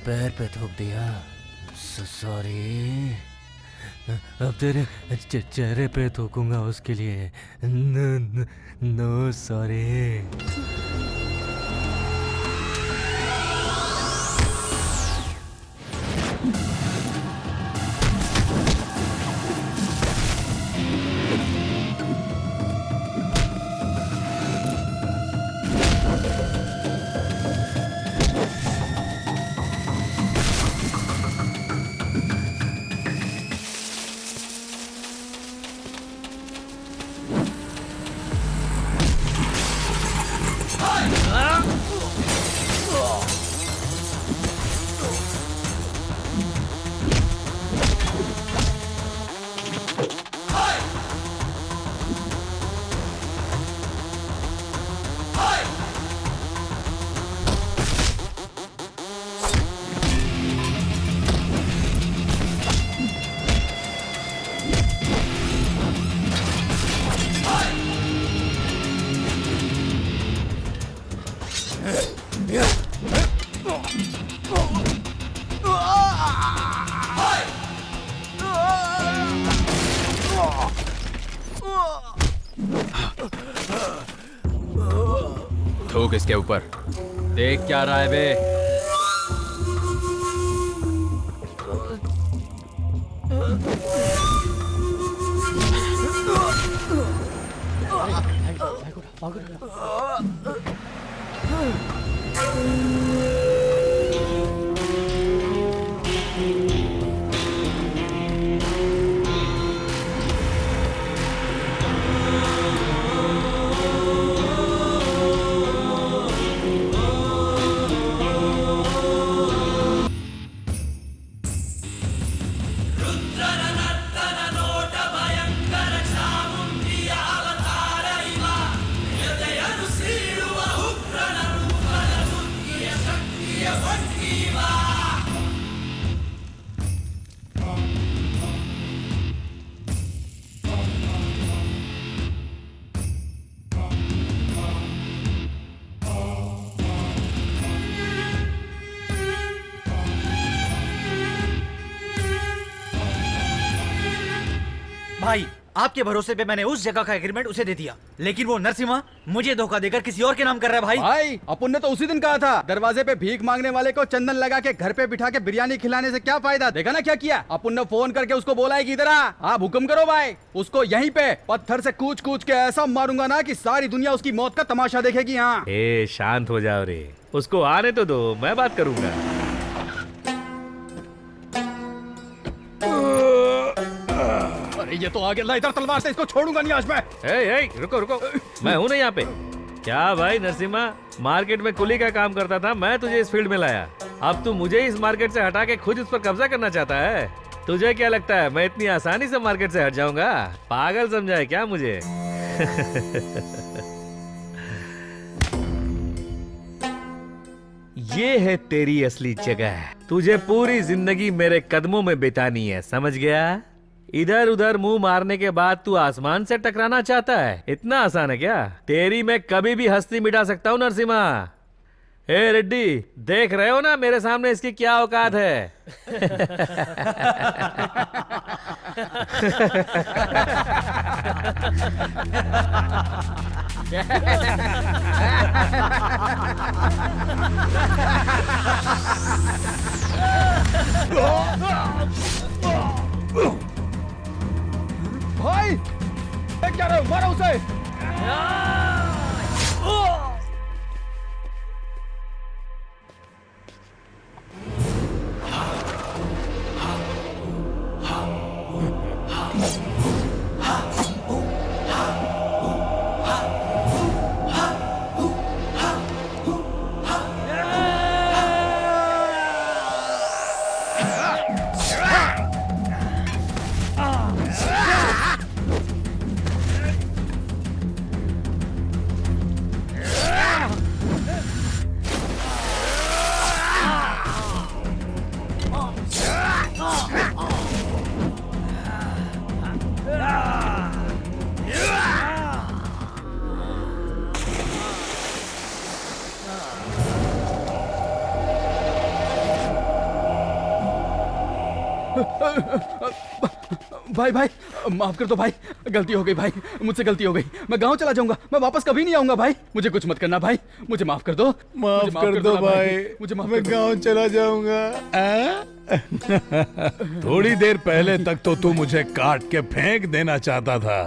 पैर पे थूक दिया। सॉरी। अब तेरे चेहरे पे थूकूंगा उसके लिए। No sorry. थूक इसके ऊपर। देख क्या रहा है बे? भाई आपके भरोसे पे मैंने उस जगह का एग्रीमेंट उसे दे दिया, लेकिन वो नरसिम्हा मुझे धोखा देकर किसी और के नाम कर रहा है। भाई भाई अपुन ने तो उसी दिन कहा था दरवाजे पे भीख मांगने वाले को चंदन लगा के घर पे बिठा के बिरयानी खिलाने से क्या फायदा। देखा ना क्या किया। अपुन ने फोन करके उसको बोला है कि इधर आ, आप हुक्म करो भाई। उसको यहीं पे पत्थर से कूच कूच के ऐसा मारूंगा ना कि सारी दुनिया उसकी मौत का तमाशा देखेगी। हाँ ए शांत हो जाओ रे, उसको आने तो दो, मैं बात करूंगा। अरे ये तो आगे ला, इधर तलवार से इसको छोड़ूंगा नहीं आज मैं। ए, रुको रुको, मैं हूं ना यहाँ पे। क्या भाई नरसिम्हा, मार्केट में कुली का काम करता था, मैं तुझे इस फील्ड में लाया। अब तू मुझे इस मार्केट से हटा के खुद इस पर कब्जा करना चाहता है। तुझे क्या लगता है मैं इतनी आसानी से मार्केट से हट जाऊंगा? पागल समझा है क्या मुझे? ये है तेरी असली जगह। तुझे पूरी जिंदगी मेरे कदमों में बितानी है, समझ गया? इधर उधर मुंह मारने के बाद तू आसमान से टकराना चाहता है? इतना आसान है क्या? तेरी मैं कभी भी हस्ती मिटा सकता हूँ नरसिम्हा। ए रेड्डी, देख रहे हो ना मेरे सामने इसकी क्या औकात है? भाई क्या रहे हो, मारो उसे। भाई भाई माफ कर दो भाई, गलती हो गई भाई, मुझसे गलती हो गई। मैं गांव चला जाऊंगा, मैं वापस कभी नहीं आऊंगा भाई। मुझे कुछ मत करना भाई, मुझे माफ कर दो। माफ मुझे कर दो ना भाई, मुझे माफ मैं कर दो। गांव चला जाऊंगा। थोड़ी देर पहले तक तो तू मुझे काट के फेंक देना चाहता था।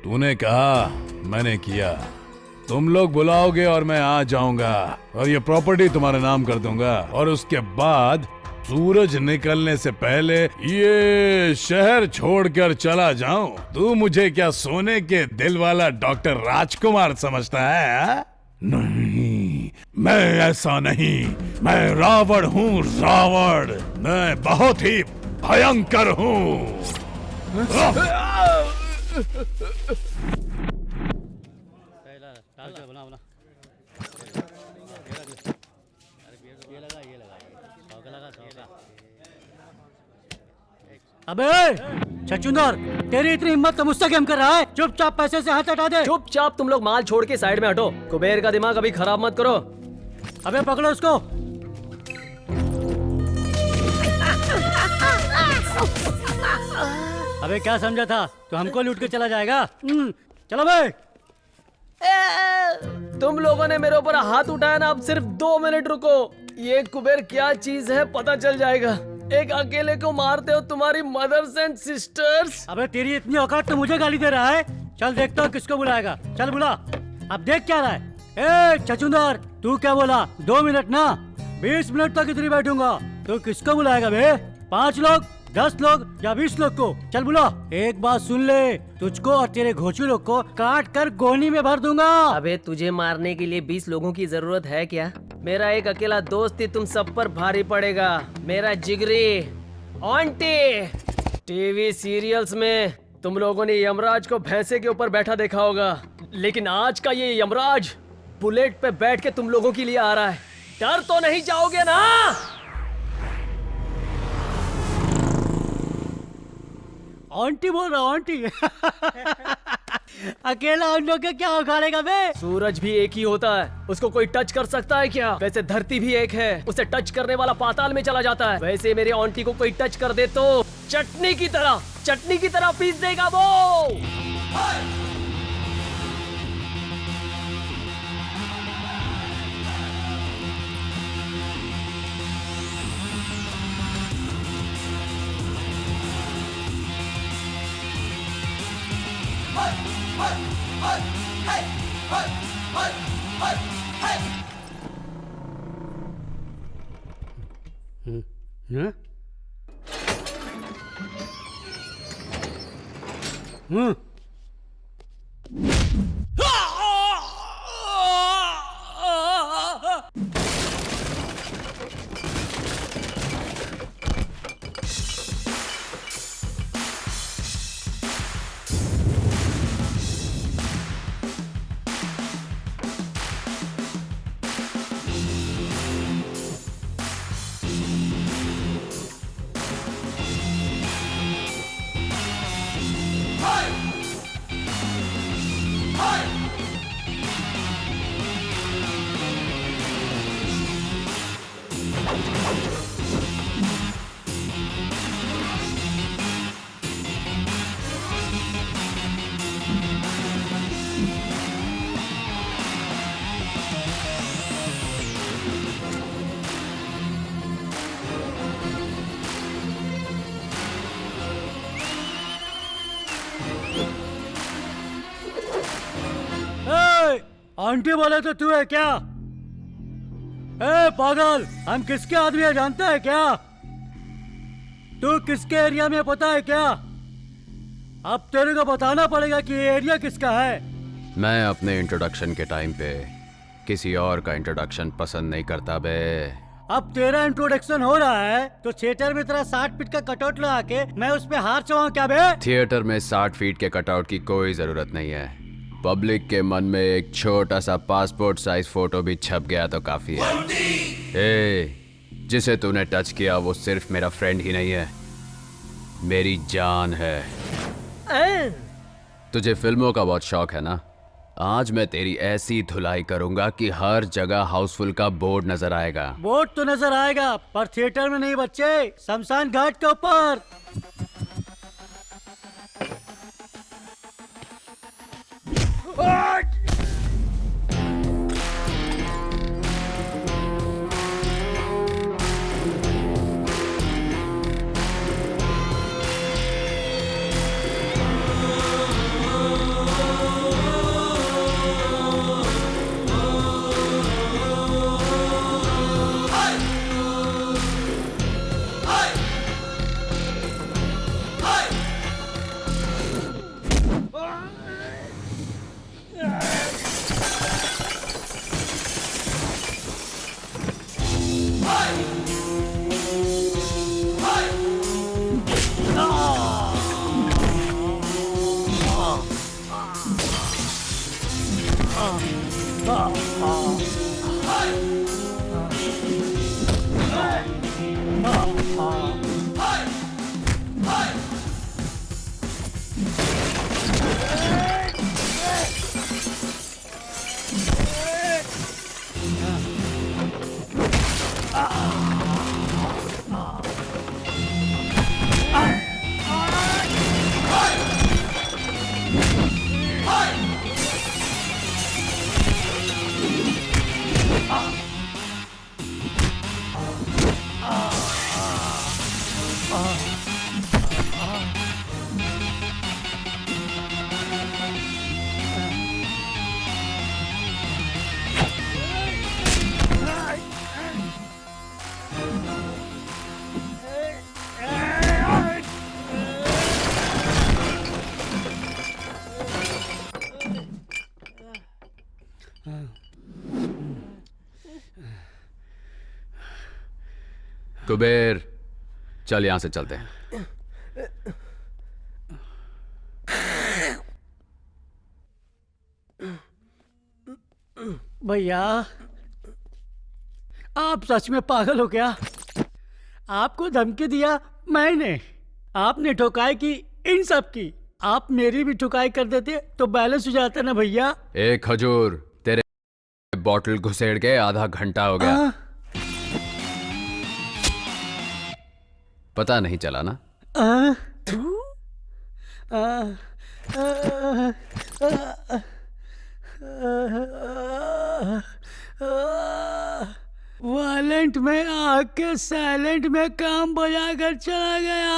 तूने कहा, मैंने किया। तुम लोग बुलाओगे और मैं आ जाऊंगा और ये प्रॉपर्टी तुम्हारे नाम कर दूंगा, और उसके बाद सूरज निकलने से पहले ये शहर छोड़कर चला जाऊं। तू मुझे क्या सोने के दिल वाला डॉक्टर राजकुमार समझता है हा? नहीं, मैं ऐसा नहीं। मैं रावण हूँ, रावण। मैं बहुत ही भयंकर हूँ। अबे छछूंदर, तेरी इतनी हिम्मत तो मुझसे गेम कर रहा है? चुपचाप पैसे से हाथ हटा दे। चुपचाप तुम लोग माल छोड़ के साइड में हटो। कुबेर का दिमाग अभी खराब मत करो। अबे पकड़ो उसको। अबे क्या समझा था, तो हमको लूट के चला जाएगा? चलो बे। तुम लोगों ने मेरे ऊपर हाथ उठाया ना, अब सिर्फ 2 मिनट रुको। ये कुबेर क्या चीज है पता चल जाएगा। एक अकेले को मारते हो तुम्हारी मदर्स एंड सिस्टर्स। अबे तेरी इतनी औकात तो मुझे गाली दे रहा है। चल देखता हूँ किसको बुलाएगा। चल बुला। अब देख क्या रहा है। ए छछूंदर, तू क्या बोला? 2 मिनट ना, 20 मिनट तक इधर ही बैठूंगा। तू किसको बुलाएगा बे? 5 लोग, 10 लोग या 20 लोग को? चल बुला। एक बात सुन ले, तुझको और तेरे घोचू लोग को काट कर गोनी में भर दूंगा। अबे तुझे मारने के लिए 20 लोगों की जरूरत है क्या? मेरा एक अकेला दोस्त ही तुम सब पर भारी पड़ेगा। मेरा जिगरी आंटी। टीवी सीरियल्स में तुम लोगों ने यमराज को भैंसे के ऊपर बैठा देखा होगा, लेकिन आज का ये यमराज बुलेट पे बैठ के तुम लोगों के लिए आ रहा है। डर तो नहीं जाओगे ना? आंटी बोल रहा हूँ, आंटी। अकेला उन लोग के क्या उखाड़ेगा बे? सूरज भी एक ही होता है, उसको कोई टच कर सकता है क्या? वैसे धरती भी एक है, उसे टच करने वाला पाताल में चला जाता है। वैसे मेरे आंटी को कोई टच कर दे तो चटनी की तरह पीस देगा वो। आंटी बोले तो तू है क्या? ए पागल, हम किसके आदमी है जानते है क्या? तू किसके एरिया में पता है क्या? अब तेरे को बताना पड़ेगा कि ये एरिया किसका है। मैं अपने इंट्रोडक्शन के टाइम पे किसी और का इंट्रोडक्शन पसंद नहीं करता बे। अब तेरा इंट्रोडक्शन हो रहा है तो थिएटर में तेरा 60 फीट का कटआउट लगा के मैं उस पे हार चढ़ाऊं क्या बे? थिएटर में 60 फीट के कटआउट की कोई जरूरत नहीं है। पब्लिक के मन में एक छोटा सा पासपोर्ट साइज फोटो भी छप गया तो काफी है। जिसे तूने टच किया वो सिर्फ मेरा फ्रेंड ही नहीं है, मेरी जान है। तुझे फिल्मों का बहुत शौक है ना? आज मैं तेरी ऐसी धुलाई करूंगा कि हर जगह हाउसफुल का बोर्ड नजर आएगा। बोर्ड तो नजर आएगा पर थिएटर में नहीं बच्चे, शमशान घाट के ऊपर। कुबेर, चल यहां से चलते हैं। भैया आप सच में पागल हो क्या? आपको धमकी दिया मैंने, आपने ठुकाई की इन सब की। आप मेरी भी ठुकाई कर देते तो बैलेंस हो जाता ना भैया। एक खजूर, तेरे बॉटल घुसेड़ के आधा घंटा हो गया। पता नहीं चला ना? वायलेंट में आके साइलेंट में काम बजा कर चला गया।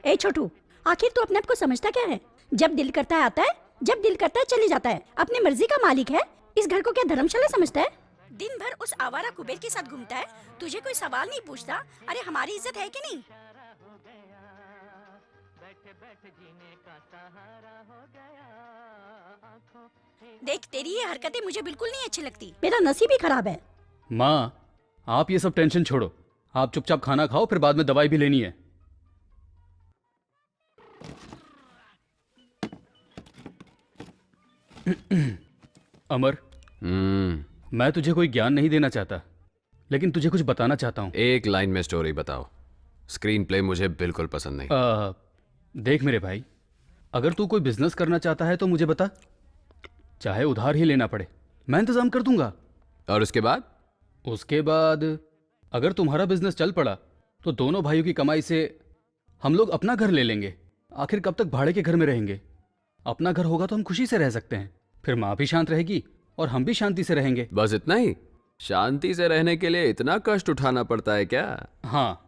ए छोटू, आखिर तू अपने आप को समझता क्या है? जब दिल करता है आता है, जब दिल करता है चले जाता है। अपनी मर्जी का मालिक है। इस घर को क्या धर्मशाला समझता है? दिन भर उस आवारा कुबेर के साथ घूमता है, तुझे कोई सवाल नहीं पूछता। अरे हमारी इज्जत है कि नहीं? देख, तेरी ये हरकतें मुझे बिल्कुल नहीं अच्छी लगती। मेरा नसीब ही खराब है। माँ, आप ये सब टेंशन छोड़ो, आप चुपचाप खाना खाओ, फिर बाद में दवाई भी लेनी है। अमर, मैं तुझे कोई ज्ञान नहीं देना चाहता, लेकिन तुझे कुछ बताना चाहता हूँ। एक लाइन में स्टोरी बताओ। स्क्रीन प्ले मुझे बिल्कुल पसंद नहीं। देख मेरे भाई, अगर तू कोई बिजनेस करना चाहता है तो मुझे बता, चाहे उधार ही लेना पड़े, मैं इंतजाम कर दूंगा। और उसके बाद? उसके बाद अगर तुम्हारा बिजनेस चल पड़ा तो दोनों भाइयों की कमाई से हम लोग अपना घर ले लेंगे। आखिर कब तक भाड़े के घर में रहेंगे? अपना घर होगा तो हम खुशी से रह सकते हैं, फिर माँ भी शांत रहेगी और हम भी शांति से रहेंगे। बस इतना ही? शांति से रहने के लिए इतना कष्ट उठाना पड़ता है क्या? हाँ।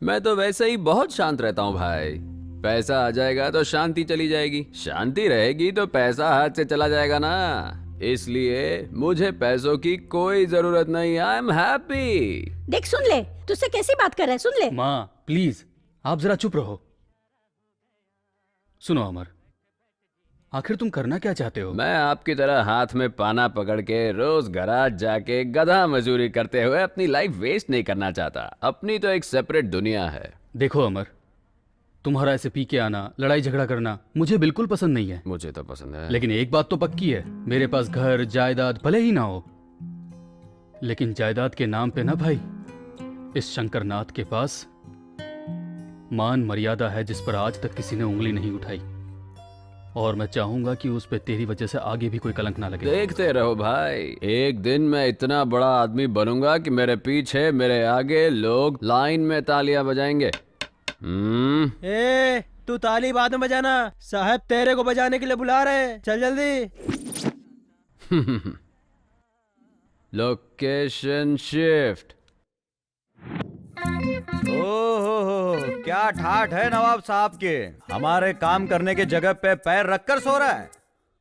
मैं तो वैसे ही बहुत शांत रहता हूँ भाई। पैसा आ जाएगा तो शांति चली जाएगी, शांति रहेगी तो पैसा हाथ से चला जाएगा ना। इसलिए मुझे पैसों की कोई जरूरत नहीं। I am happy. देख, सुन ले, तुझसे कैसी बात कर रहा है, सुन ले। माँ प्लीज, आप जरा चुप रहो। सुनो अमर, आखिर तुम करना क्या चाहते हो? मैं आपकी तरह हाथ में पाना पकड़ के रोज गराज जाके गधा मजदूरी करते हुए अपनी लाइफ वेस्ट नहीं करना चाहता। अपनी तो एक सेपरेट दुनिया है। देखो अमर, तुम्हारा ऐसे पी के आना, लड़ाई झगड़ा करना मुझे बिल्कुल पसंद नहीं है। मुझे तो पसंद है। लेकिन एक बात तो पक्की है, मेरे पास घर जायदाद भले ही ना हो, लेकिन जायदाद के नाम पे ना भाई, इस शंकरनाथ के पास मान मर्यादा है जिस पर आज तक किसी ने उंगली नहीं उठाई, और मैं चाहूंगा कि उस पे तेरी वजह से आगे भी कोई कलंक ना लगे। देखते रहो भाई, एक दिन मैं इतना बड़ा आदमी बनूंगा कि मेरे पीछे मेरे आगे लोग लाइन में तालियां बजाएंगे। ए, तू ताली बाद में बजाना, साहब तेरे को बजाने के लिए बुला रहे हैं, चल जल्दी। Location shift. ओहो, क्या ठाठ है नवाब साहब के, हमारे काम करने के जगह पे पैर रखकर सो रहा है।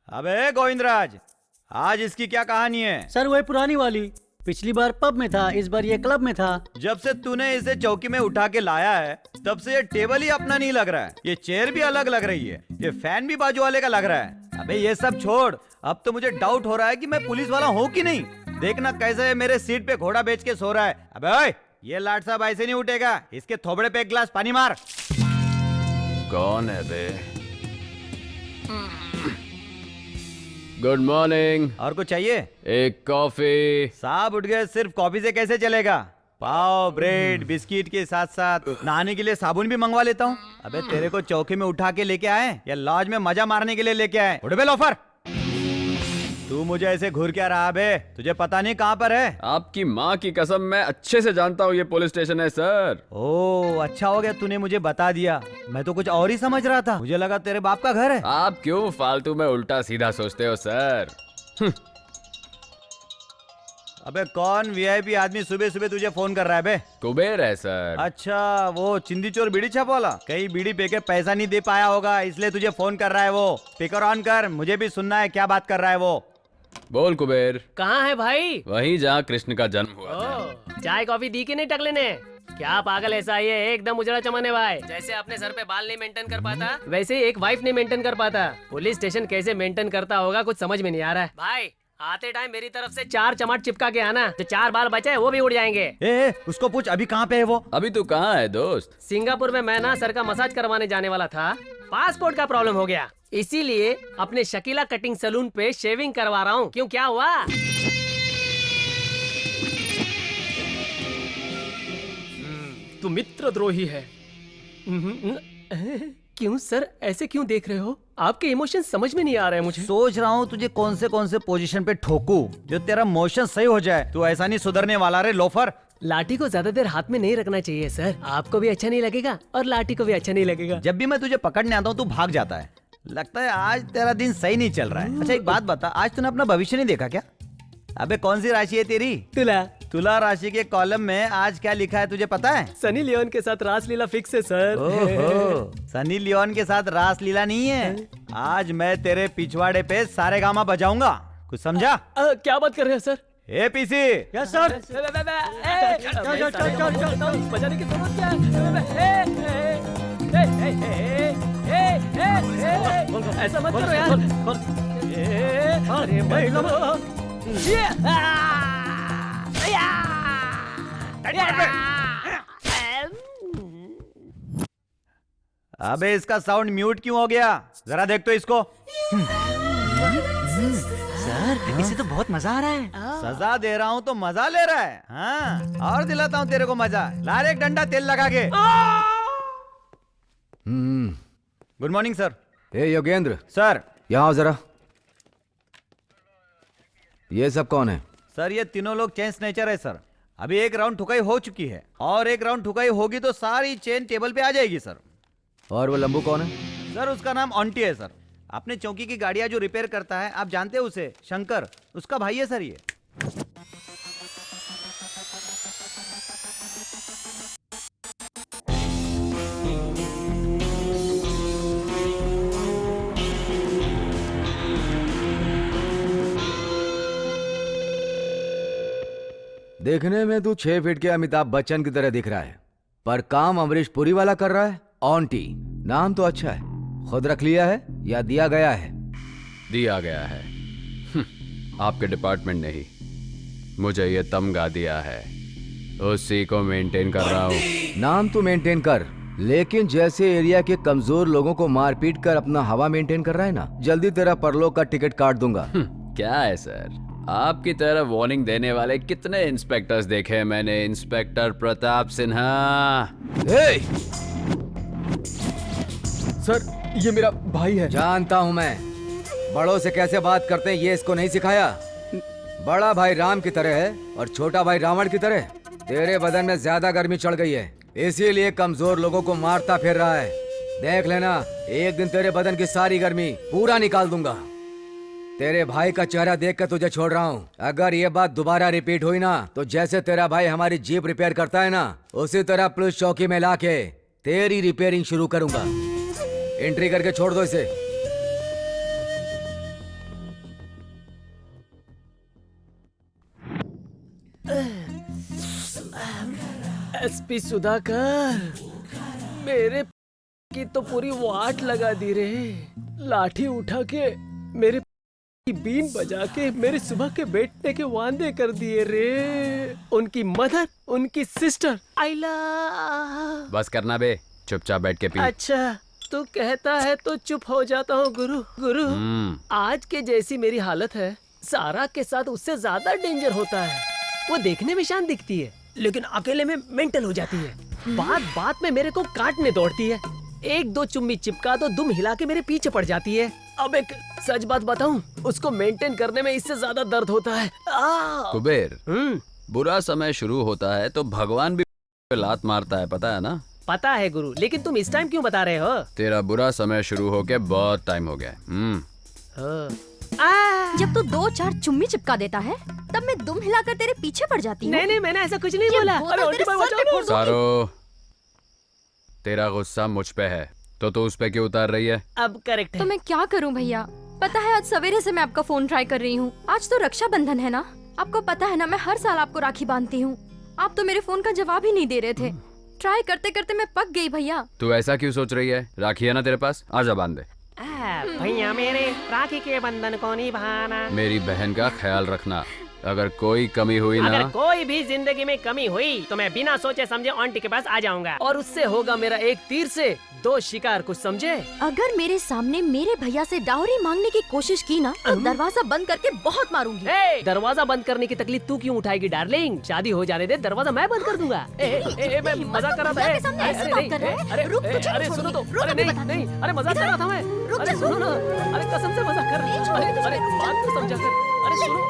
अबे गोविंदराज, आज इसकी क्या कहानी है? सर वही पुरानी वाली, पिछली बार पब में था, इस बार ये क्लब में था। जब से तूने इसे चौकी में उठा के लाया है, तब से ये टेबल ही अपना नहीं लग रहा है। ये चेयर भी अलग लग रही है, ये फैन भी बाजू वाले का लग रहा है। अबे ये सब छोड़, अब तो मुझे डाउट हो रहा है कि मैं पुलिस वाला हूँ कि नहीं। देखना कैसे मेरे सीट पे घोड़ा बेच के सो रहा है। अबे ओए, ये लाट साहब ऐसे नहीं उठेगा, इसके थोबड़े पे एक गिलास पानी मार। कौन है बे? Good morning. और कुछ चाहिए? एक कॉफी। साहब उठ गए, सिर्फ कॉफी से कैसे चलेगा? पाव, ब्रेड, बिस्किट के साथ साथ नहाने के लिए साबुन भी मंगवा लेता हूँ। अबे तेरे को चौकी में उठा के लेके आए या लॉज में मजा मारने के लिए लेके आए? उठ बे लोफर, तू मुझे ऐसे घूर क्या रहा बे? तुझे पता नहीं कहाँ पर है? आपकी माँ की कसम, मैं अच्छे से जानता हूँ ये पुलिस स्टेशन है सर। ओ अच्छा हो गया तूने मुझे बता दिया, मैं तो कुछ और ही समझ रहा था। मुझे लगा तेरे बाप का घर है। आप क्यों फालतू में उल्टा सीधा सोचते हो सर? अबे कौन वीआईपी आदमी सुबह सुबह तुझे फोन कर रहा है बे? कुबेर है सर। अच्छा, वो चिंदी चोर बीड़ी छाप वाला, कहीं बीड़ी पे के पैसा नहीं दे पाया होगा इसलिए तुझे फोन कर रहा है वो। स्पीकर ऑन कर, मुझे भी सुनना है क्या बात कर रहा है वो। बोल कुबेर। कहाँ है भाई? वहीं जहाँ कृष्ण का जन्म हुआ था। ओ, चाय कॉफी दी कि नहीं टकले ने? क्या पागल ऐसा ही है, एकदम उजड़ा चमन है भाई। जैसे अपने सर पे बाल नहीं मेंटेन कर पाता, वैसे ही एक वाइफ नहीं मेंटेन कर पाता। पुलिस स्टेशन कैसे मेंटेन करता होगा कुछ समझ में नहीं आ रहा है। भाई आते टाइम मेरी तरफ से 4 चमाट चिपका के आना, जो 4 बाल बचे वो भी उड़ जाएंगे। ए, उसको पूछ अभी कहाँ पे है वो? अभी तू कहाँ है दोस्त? सिंगापुर में मैं ना सर का मसाज करवाने जाने वाला था, पासपोर्ट का प्रॉब्लम हो गया, इसीलिए अपने शकीला कटिंग सैलून पे शेविंग करवा रहा हूँ। क्यों, क्या हुआ? तू मित्रद्रोही है। क्यों सर, ऐसे क्यों देख रहे हो? आपके इमोशन समझ में नहीं आ रहे हैं मुझे। सोच रहा हूँ तुझे कौन से पोजीशन पे ठोकू जो तेरा मोशन सही हो जाए। तू ऐसा नहीं सुधरने वाला रे लोफर। लाठी को ज्यादा देर हाथ में नहीं रखना चाहिए सर, आपको भी अच्छा नहीं लगेगा और लाठी को भी अच्छा नहीं लगेगा। जब भी मैं तुझे पकड़ने आता हूँ तू भाग जाता है, लगता है आज तेरा दिन सही नहीं चल रहा है। अच्छा एक बात बता, आज तूने अपना भविष्य नहीं देखा क्या? अबे कौन सी राशि है तेरी? तुला। तुला राशि के कॉलम में आज क्या लिखा है तुझे पता है? सनी लियोन के साथ रासलीला फिक्स है सर। ओहो, सनी लियोन के साथ रासलीला नहीं है, आज मैं तेरे पिछवाड़े पे सारे गामा बजाऊंगा, कुछ समझा? क्या बात कर रहे हैं सर? ए पीसी, यस सर। बजाने की जरूरत क्या है? ऐसा मत करो यार। अरे भाई अबे इसका साउंड म्यूट क्यों हो गया? जरा देख तो इसको। सर इसे तो बहुत मजा आ रहा है। सजा दे रहा हूँ तो मजा ले रहा है? हाँ, और दिलाता हूँ तेरे को मजा। ला रे एक डंडा तेल लगा के। Good morning sir. ए योगेंद्र, सर। यहाँ आओ जरा। ये सब कौन है? सर ये तीनों लोग चेन स्नेचर है सर। अभी एक राउंड ठुकाई हो चुकी है और एक राउंड ठुकाई होगी तो सारी चेन टेबल पे आ जाएगी सर। और वो लंबू कौन है? सर उसका नाम ऑन्टी है सर। अपने चौकी की गाड़ियां जो रिपेयर करता है, आप जानते हैं उसे, शंकर, उसका भाई है सर ये। देखने में तू 6 फीट के अमिताभ बच्चन की तरह दिख रहा है, पर काम अमरीश पुरी वाला कर रहा है। ऑन्टी नाम तो अच्छा है, खुद रख लिया है या दिया गया है? दिया गया है। आपके डिपार्टमेंट ने ही मुझे ये तमगा दिया है, उसी को मेंटेन कर रहा हूँ। नाम तो मेंटेन कर, लेकिन जैसे एरिया के कमजोर लोगों को मारपीट कर अपना हवा मेंटेन कर रहा है ना, जल्दी तेरा परलोक का टिकट काट दूंगा। क्या है सर, आपकी तरह वार्निंग देने वाले कितने इंस्पेक्टर्स देखे हैं मैंने। इंस्पेक्टर प्रताप सिन्हा। हे! सर ये मेरा भाई है। जानता हूँ मैं, बड़ों से कैसे बात करते हैं ये इसको नहीं सिखाया। बड़ा भाई राम की तरह है और छोटा भाई रावण की तरह। तेरे बदन में ज्यादा गर्मी चढ़ गई है, इसीलिए कमजोर लोगों को मारता फिर रहा है। देख लेना, एक दिन तेरे बदन की सारी गर्मी पूरा निकाल दूंगा। तेरे भाई का चेहरा देख कर तुझे छोड़ रहा हूँ। अगर ये बात दोबारा रिपीट हुई ना, तो जैसे तेरा भाई हमारी जीप रिपेयर करता है ना, उसी तरह पुलिस चौकी में लाके तेरी रिपेयरिंग शुरू करूंगा। एंट्री करके छोड़ दो इसे। एसपी सुधाकर, मेरे की तो पूरी वाट लगा दी रे। लाठी उठा के मेरे की बीन बजा के मेरे सुबह के बैठने के वादे कर दिए रे। उनकी मदर, उनकी सिस्टर, आइला। बस करना बे, चुपचाप बैठ के पी। अच्छा तू कहता है तो चुप हो जाता हूँ गुरु। गुरु आज के जैसी मेरी हालत है, सारा के साथ उससे ज्यादा डेंजर होता है। वो देखने में शांत दिखती है, लेकिन अकेले में मेंटल हो जाती है। बात बात में मेरे को काटने दौड़ती है। एक दो चुम्मी चिपका दो, दुम हिला के मेरे पीछे पड़ जाती है। अब एक सच बात बताऊं, उसको मेंटेन करने में इससे ज्यादा दर्द होता है। कुबेर, बुरा समय शुरू होता है तो भगवान भी लात मारता है, पता है ना? पता है गुरु, लेकिन तुम इस टाइम क्यों बता रहे हो? तेरा बुरा समय शुरू होके बहुत टाइम हो गया। जब तू 2-4 चुम्मी चिपका देता है, तब मैं दुम हिलाकर तेरे पीछे पड़ जाती हूँ। नहीं मैंने ऐसा कुछ नहीं बोला। अरे तेरे सर पे फोड़ दूंगी। सारो, तेरा गुस्सा मुझ पे है तो तू उस पे क्यों उतार रही है? अब करेक्ट है। तो मैं क्या करूं भैया? पता है आज सवेरे से मैं आपका फोन ट्राई कर रही हूँ। आज तो रक्षाबंधन है ना, आपको पता है ना मैं हर साल आपको राखी बांधती हूँ। आप तो मेरे फोन का जवाब ही नहीं दे रहे थे। ट्राई करते करते मैं पक गई भैया। तू ऐसा क्यों सोच रही है? राखी है ना तेरे पास, आजा बांध दे। भैया मेरे राखी के बंधन को निभाना। मेरी बहन का ख्याल रखना, अगर कोई कमी हुई ना, अगर कोई भी जिंदगी में कमी हुई तो मैं बिना सोचे समझे आंटी के पास आ जाऊंगा, और उससे होगा मेरा एक तीर से 2 शिकार, कुछ समझे? अगर मेरे सामने मेरे भैया से डाउरी मांगने की कोशिश की ना, तो दरवाजा बंद करके बहुत मारूंगी। दरवाजा बंद करने की तकलीफ तू क्यों उठाएगी डार्लिंग? शादी हो जाने दे, दरवाजा मैं बंद कर दूंगा। मैं मजाक कर रहा था। अरे सुनो तो, अरे नहीं, अरे मजाक कर रहा था मैं। अरे सुनो ना, अरे कसम से मजाक कर रही हूँ। अरे बात तो समझा कर। अरे सुनो,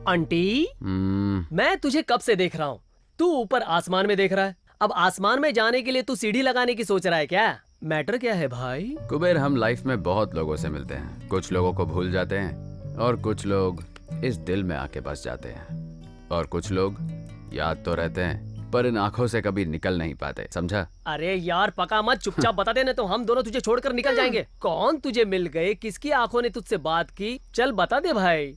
आंटी, मैं तुझे कब से देख रहा हूँ। तू ऊपर आसमान में देख रहा है। अब आसमान में जाने के लिए तू सीढ़ी लगाने की सोच रहा है क्या? मैटर क्या है भाई? कुबेर, हम लाइफ में बहुत लोगों से मिलते हैं। कुछ लोगों को भूल जाते हैं और कुछ लोग इस दिल में आके बस जाते हैं, और कुछ लोग याद तो रहते हैं पर इन आंखों से कभी निकल नहीं पाते, समझा? अरे यार पका मत, चुपचाप बता दे, नहीं तो हम दोनों तुझे छोड़कर निकल जाएंगे। कौन तुझे मिल गए, किसकी आंखों ने तुझसे बात की? चल बता दे भाई।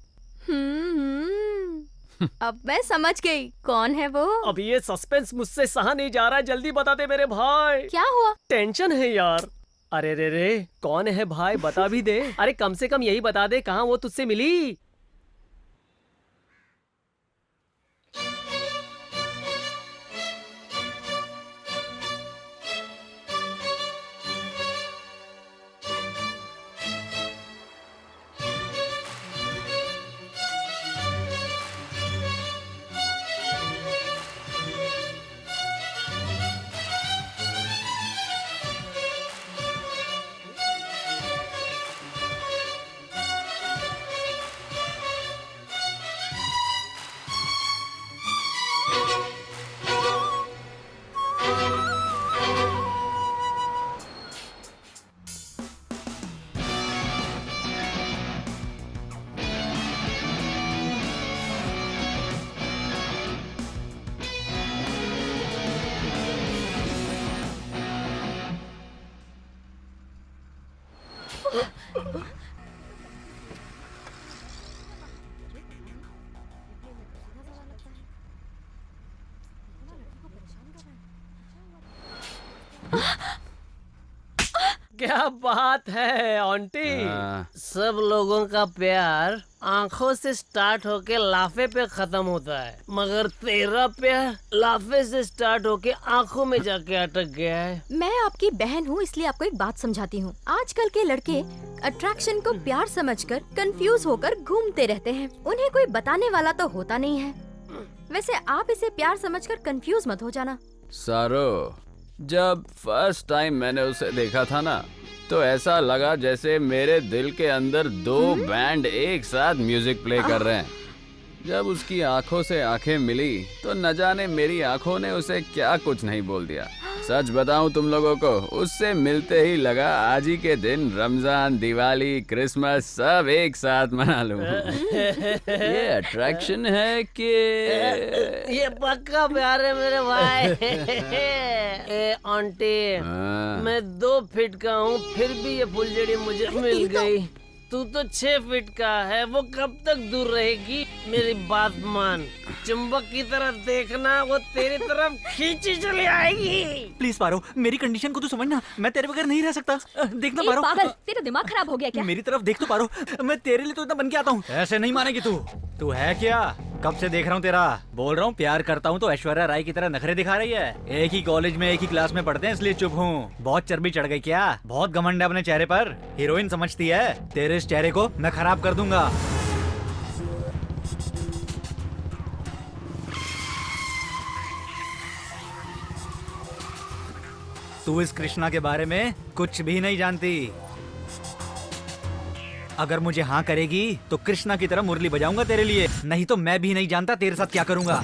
अब मैं समझ गई कौन है वो। अब ये सस्पेंस मुझसे सहा नहीं जा रहा है, जल्दी बता दे मेरे भाई। क्या हुआ? टेंशन है यार। अरे रे कौन है भाई, बता भी दे। अरे कम से कम यही बता दे, कहाँ वो तुझसे मिली? क्या बात है आंटी। सब लोगों का प्यार आंखों से स्टार्ट होके लाफे पे खत्म होता है, मगर तेरा प्यार लाफे से स्टार्ट होके आंखों में जाके अटक गया है। मैं आपकी बहन हूँ, इसलिए आपको एक बात समझाती हूँ। आजकल के लड़के अट्रैक्शन को प्यार समझकर कंफ्यूज होकर घूमते रहते हैं। उन्हें कोई बताने वाला तो होता नहीं है। वैसे आप इसे प्यार समझकर कंफ्यूज मत हो जाना। सारो, जब फर्स्ट टाइम मैंने उसे देखा था ना, तो ऐसा लगा जैसे मेरे दिल के अंदर दो बैंड एक साथ म्यूजिक प्ले कर रहे हैं। जब उसकी आंखों से आंखें मिली तो न जाने मेरी आंखों ने उसे क्या कुछ नहीं बोल दिया। सच बताऊं तुम लोगों को, उससे मिलते ही लगा आज ही के दिन रमजान, दिवाली, क्रिसमस सब एक साथ मना लूं। ये अट्रैक्शन है कि ये पक्का प्यार है मेरे भाई। ए आंटी, मैं 2 फीट का हूँ, फिर भी ये फुलझड़ी मुझे मिल गई। तू तो 6 फीट का है, वो कब तक दूर रहेगी? मेरी बात मान, चुंबक की तरफ देखना, वो तेरी तरफ खींची चली आएगी। प्लीज पारो, मेरी कंडीशन को तू समझना, मैं तेरे बगैर नहीं रह सकता। देखना ए, पारो, पागल, तेरा दिमाग खराब हो गया क्या? मेरी तरफ देख तो पारो, मैं तेरे लिए तो इतना बन के आता हूँ। ऐसे नहीं मानेगी तू है क्या? कब से देख रहा हूँ तेरा। बोल रहा हूँ प्यार करता हूँ तो ऐश्वर्या राय की तरह नखरे दिखा रही है। एक ही कॉलेज में एक ही क्लास में पढ़ते हैं इसलिए चुप हूँ। बहुत चर्बी चढ़ गई क्या? बहुत घमंड है अपने चेहरे पर, हीरोइन समझती है। तेरे इस चेहरे को मैं खराब कर दूंगा। तू इस कृष्णा के बारे में कुछ भी नहीं जानती। अगर मुझे हाँ करेगी तो कृष्णा की तरह मुरली बजाऊंगा तेरे लिए, नहीं तो मैं भी नहीं जानता तेरे साथ क्या करूंगा।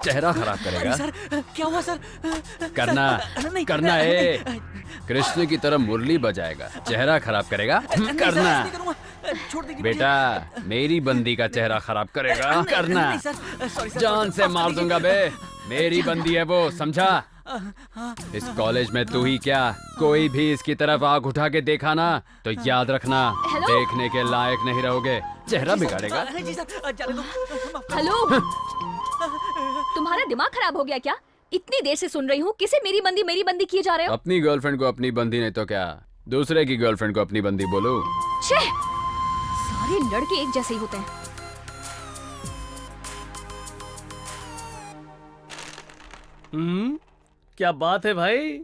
चेहरा खराब करेगा। सर क्या हुआ सर? करना नहीं, करना है। कृष्ण की तरह मुरली बजाएगा, चेहरा खराब करेगा। करना छोड़ दीजिए बेटा, मेरी बंदी का चेहरा खराब करेगा। करना, जान से मार दूंगा बे। मेरी बंदी है वो, समझा? इस कॉलेज में तू ही क्या, कोई भी इसकी तरफ आंख उठा के देखा ना तो याद रखना, देखने के लायक नहीं रहोगे। चेहरा बिगाड़ेगा। हेलो, तुम्हारा दिमाग खराब हो गया क्या? इतनी देर से सुन रही हूँ, किसे मेरी बंदी किए जा रहे हो? अपनी गर्लफ्रेंड को अपनी बंदी नहीं तो क्या, दूसरे की गर्लफ्रेंड को अपनी बंदी बोलो। छे, सारे लड़के एक जैसे ही होते हैं। क्या बात है भाई,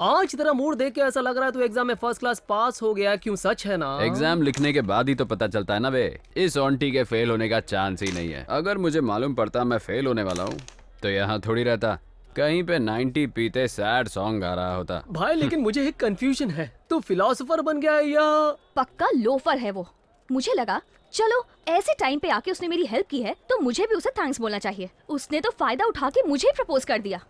आज तेरा मूड देख के ऐसा लग रहा है तू एग्जाम में फर्स्ट क्लास पास हो गया। क्यों, सच है ना? एग्जाम लिखने के बाद ही तो पता चलता है ना बे। इस ऑन्टी के फेल होने का चांस ही नहीं है। अगर मुझे मालूम पड़ता मैं फेल होने वाला हूँ तो यहाँ थोड़ी रहता, कहीं पे 90 पीते सैड सॉन्ग गा रहा होता। भाई लेकिन मुझे एक कंफ्यूजन है, तू फिलोसोफर बन गया है या? पक्का लोफर है वो। मुझे लगा चलो ऐसे टाइम पे आके उसने मेरी हेल्प की है तो मुझे भी उसे थैंक्स बोलना चाहिए। उसने तो फायदा उठा के मुझे प्रपोज कर दिया।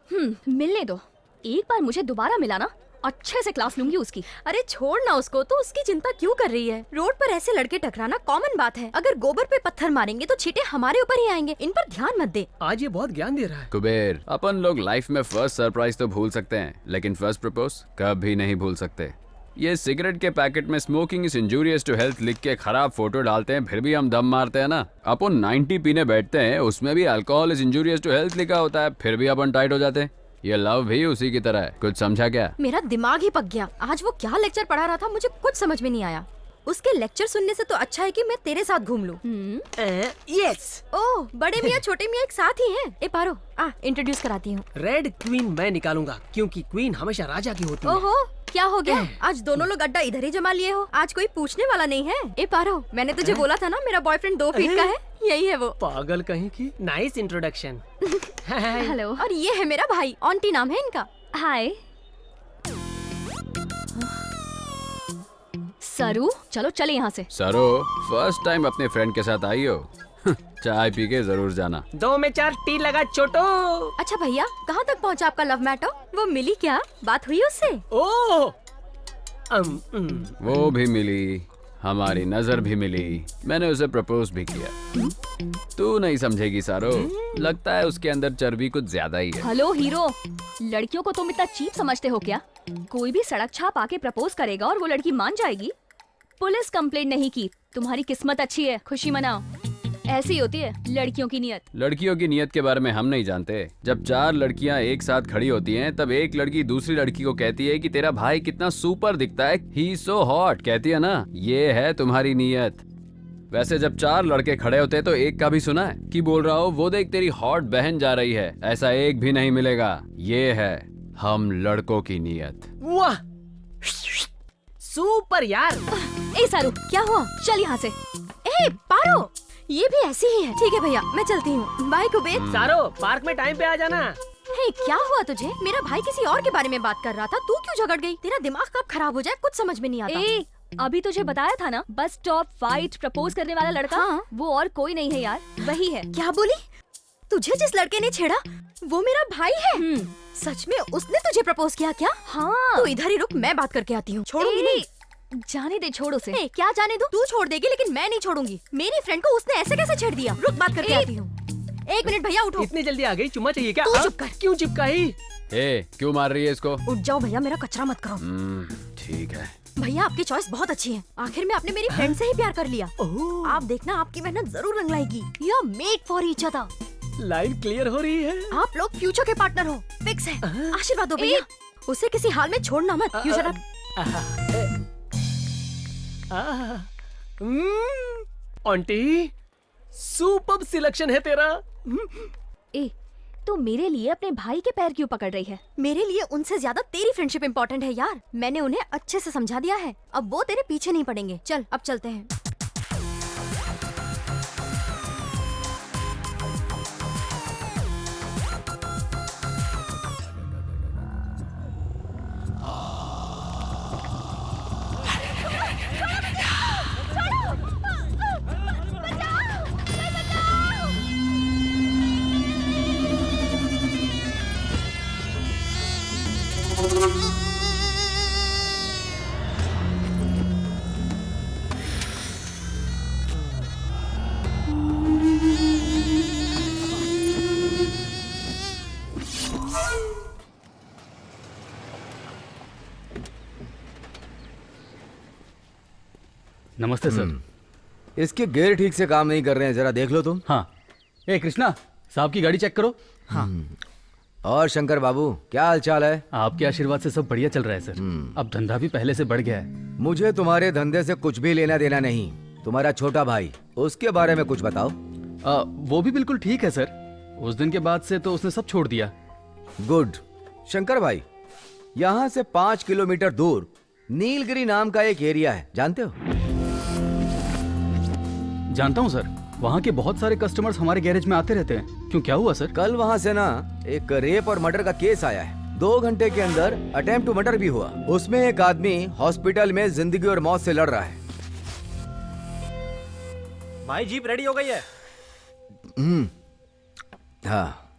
मिलने दो, एक बार मुझे दोबारा मिला ना, अच्छे से क्लास लूंगी उसकी। अरे छोड़ ना उसको, तो उसकी चिंता क्यों कर रही है? रोड पर ऐसे लड़के टकराना कॉमन बात है। अगर गोबर पे पत्थर मारेंगे तो छींटे हमारे ऊपर ही आएंगे। इन पर ध्यान मत दे। आज ये बहुत ज्ञान दे रहा है। कुबेर, अपन लोग लाइफ में फर्स्ट सरप्राइज तो भूल सकते हैं, लेकिन फर्स्ट प्रपोज कभी नहीं भूल सकते। ये सिगरेट के पैकेट में smoking is injurious to health लिख के खराब फोटो डालते हैं, फिर भी हम दम मारते हैं ना। अपन 90 पीने बैठते हैं, उसमें भी alcohol is injurious to health लिखा होता है, फिर भी अपन टाइट हो जाते हैं। ये लव भी उसी की तरह है। कुछ समझा क्या? मेरा दिमाग ही पक गया। आज वो क्या लेक्चर पढ़ा रहा था, मुझे कुछ समझ में नहीं आया। उसके लेक्चर सुनने से तो अच्छा है कि मैं तेरे साथ घूम लूं। यस। ओह, बड़े मियाँ छोटे मियाँ एक साथ ही हैं। ए पारो, इंट्रोड्यूस कराती हूँ। रेड क्वीन मैं निकालूंगा, क्योंकि क्वीन हमेशा राजा की होती है। ओहो, क्या हो गया? आज दोनों लोग अड्डा इधर ही जमा लिए हो। आज कोई पूछने वाला नहीं है। ए पारो, मैंने तुझे बोला था ना मेरा बॉयफ्रेंड 2 फीट का है। यही है वो। पागल कहीं की। Nice introduction. हेलो। और ये है मेरा भाई, ऑन्टी नाम है इनका। हाय सरू, चलो चले यहाँ से। सरो, फर्स्ट टाइम अपने फ्रेंड के साथ आई हो, चाय पी के जरूर जाना। 2 में 4 टी लगा चोटो। अच्छा भैया, कहाँ तक पहुँचा आपका लव मैटर? वो मिली क्या? बात हुई उससे? ओह, वो भी मिली, हमारी नजर भी मिली, मैंने उसे प्रपोज भी किया। तू नहीं समझेगी सारो, लगता है उसके अंदर चर्बी कुछ ज्यादा ही है। हेलो हीरो, लड़कियों को तुम इतना चीप समझते हो क्या? कोई भी सड़क छाप आके प्रपोज करेगा और वो लड़की मान जाएगी? पुलिस कंप्लेंट नहीं की, तुम्हारी किस्मत अच्छी है, खुशी मनाओ। ऐसी होती है लड़कियों की नियत। लड़कियों की नियत के बारे में हम नहीं जानते। जब 4 लड़कियां एक साथ खड़ी होती हैं, तब एक लड़की दूसरी लड़की को कहती है कि तेरा भाई कितना सुपर दिखता है, ही सो हॉट, कहती है ना, ये है तुम्हारी नियत। वैसे जब 4 लड़के खड़े होते हैं तो एक का भी सुना है कि बोल रहा हो वो देख तेरी हॉट बहन जा रही है? ऐसा एक भी नहीं मिलेगा। ये है हम लड़कों की नियत। वाह, सुपर यार। ए सारू, क्या हुआ? चल यहाँ से। ए पारो, ये भी ऐसी ही है। ठीक है भैया, मैं चलती हूँ। बाय कुबेर। सारो, पार्क में टाइम पे आ जाना। हे, क्या हुआ तुझे? मेरा भाई किसी और के बारे में बात कर रहा था, तू क्यों झगड़ गई? तेरा दिमाग कब खराब हो जाए कुछ समझ में नहीं आता। ए, अभी तुझे बताया था ना, बस स्टॉप फाइट प्रपोज करने वाला लड़का। हाँ। वो और कोई नहीं है यार, वही है। क्या बोली? तुझे जिस लड़के ने छेड़ा वो मेरा भाई है? सच में उसने तुझे प्रपोज किया क्या? हाँ। तू इधर ही रुक, मैं बात करके आती हूँ। छोड़ूंगी नहीं। जाने दे, छोड़ उसे। क्या जाने दू? तू छोड़ देगी लेकिन मैं नहीं छोड़ूंगी। मेरी फ्रेंड को उसने ऐसे कैसे छेड़ दिया? रुक, बात करके आती हूँ। 1 मिनट भैया, उठो। इतनी जल्दी आ गई? चुम्मा चाहिए क्या? तू चुप कर। क्यों चिपकाई? क्यों मार रही है इसको? उठ जाओ भैया, मेरा कचरा मत करो। ठीक है भैया, आपकी चॉइस बहुत अच्छी है। आखिर में आपने मेरी फ्रेंड से ही प्यार कर लिया। आप देखना, आपकी मेहनत जरूर रंग लाएगी। You are made for each other. Line clear हो रही है। आप लोग फ्यूचर के पार्टनर हो, फिक्स है। आशीर्वाद दो भैया। उसे किसी हाल में छोड़ना मत। You shut up. Aunty, super selection है तेरा। ए, तो मेरे लिए अपने भाई के पैर क्यों पकड़ रही है? मेरे लिए उनसे ज्यादा तेरी फ्रेंडशिप इम्पोर्टेंट है यार। मैंने उन्हें अच्छे से समझा दिया है, अब वो तेरे पीछे नहीं पड़ेंगे। चल, अब चलते हैं। नमस्ते सर। इसके गियर ठीक से काम नहीं कर रहे हैं, जरा देख लो तुम। हाँ। ए कृष्णा, साहब की गाड़ी चेक करो। हाँ। और शंकर बाबू, क्या हाल चाल है? आपके आशीर्वाद से सब बढ़िया चल रहा है सर। अब धंधा भी पहले से बढ़ गया है। मुझे तुम्हारे धंधे से कुछ भी लेना देना नहीं। तुम्हारा छोटा भाई, उसके बारे में कुछ बताओ। वो भी बिल्कुल ठीक है सर। उस दिन के बाद से तो उसने सब छोड़ दिया। गुड। शंकर भाई, यहाँ से 5 किलोमीटर दूर नीलगिरी नाम का एक एरिया है, जानते हो? जानता हूँ सर, वहाँ के बहुत सारे कस्टमर्स हमारे गैरेज में आते रहते हैं। क्यों, क्या हुआ सर? कल वहाँ से ना एक रेप और मर्डर का केस आया है। 2 घंटे के अंदर अटेम्प्ट टू मर्डर भी हुआ। उसमें एक आदमी हॉस्पिटल में जिंदगी और मौत से लड़ रहा है। भाई जीप रेडी हो गई है। हाँ,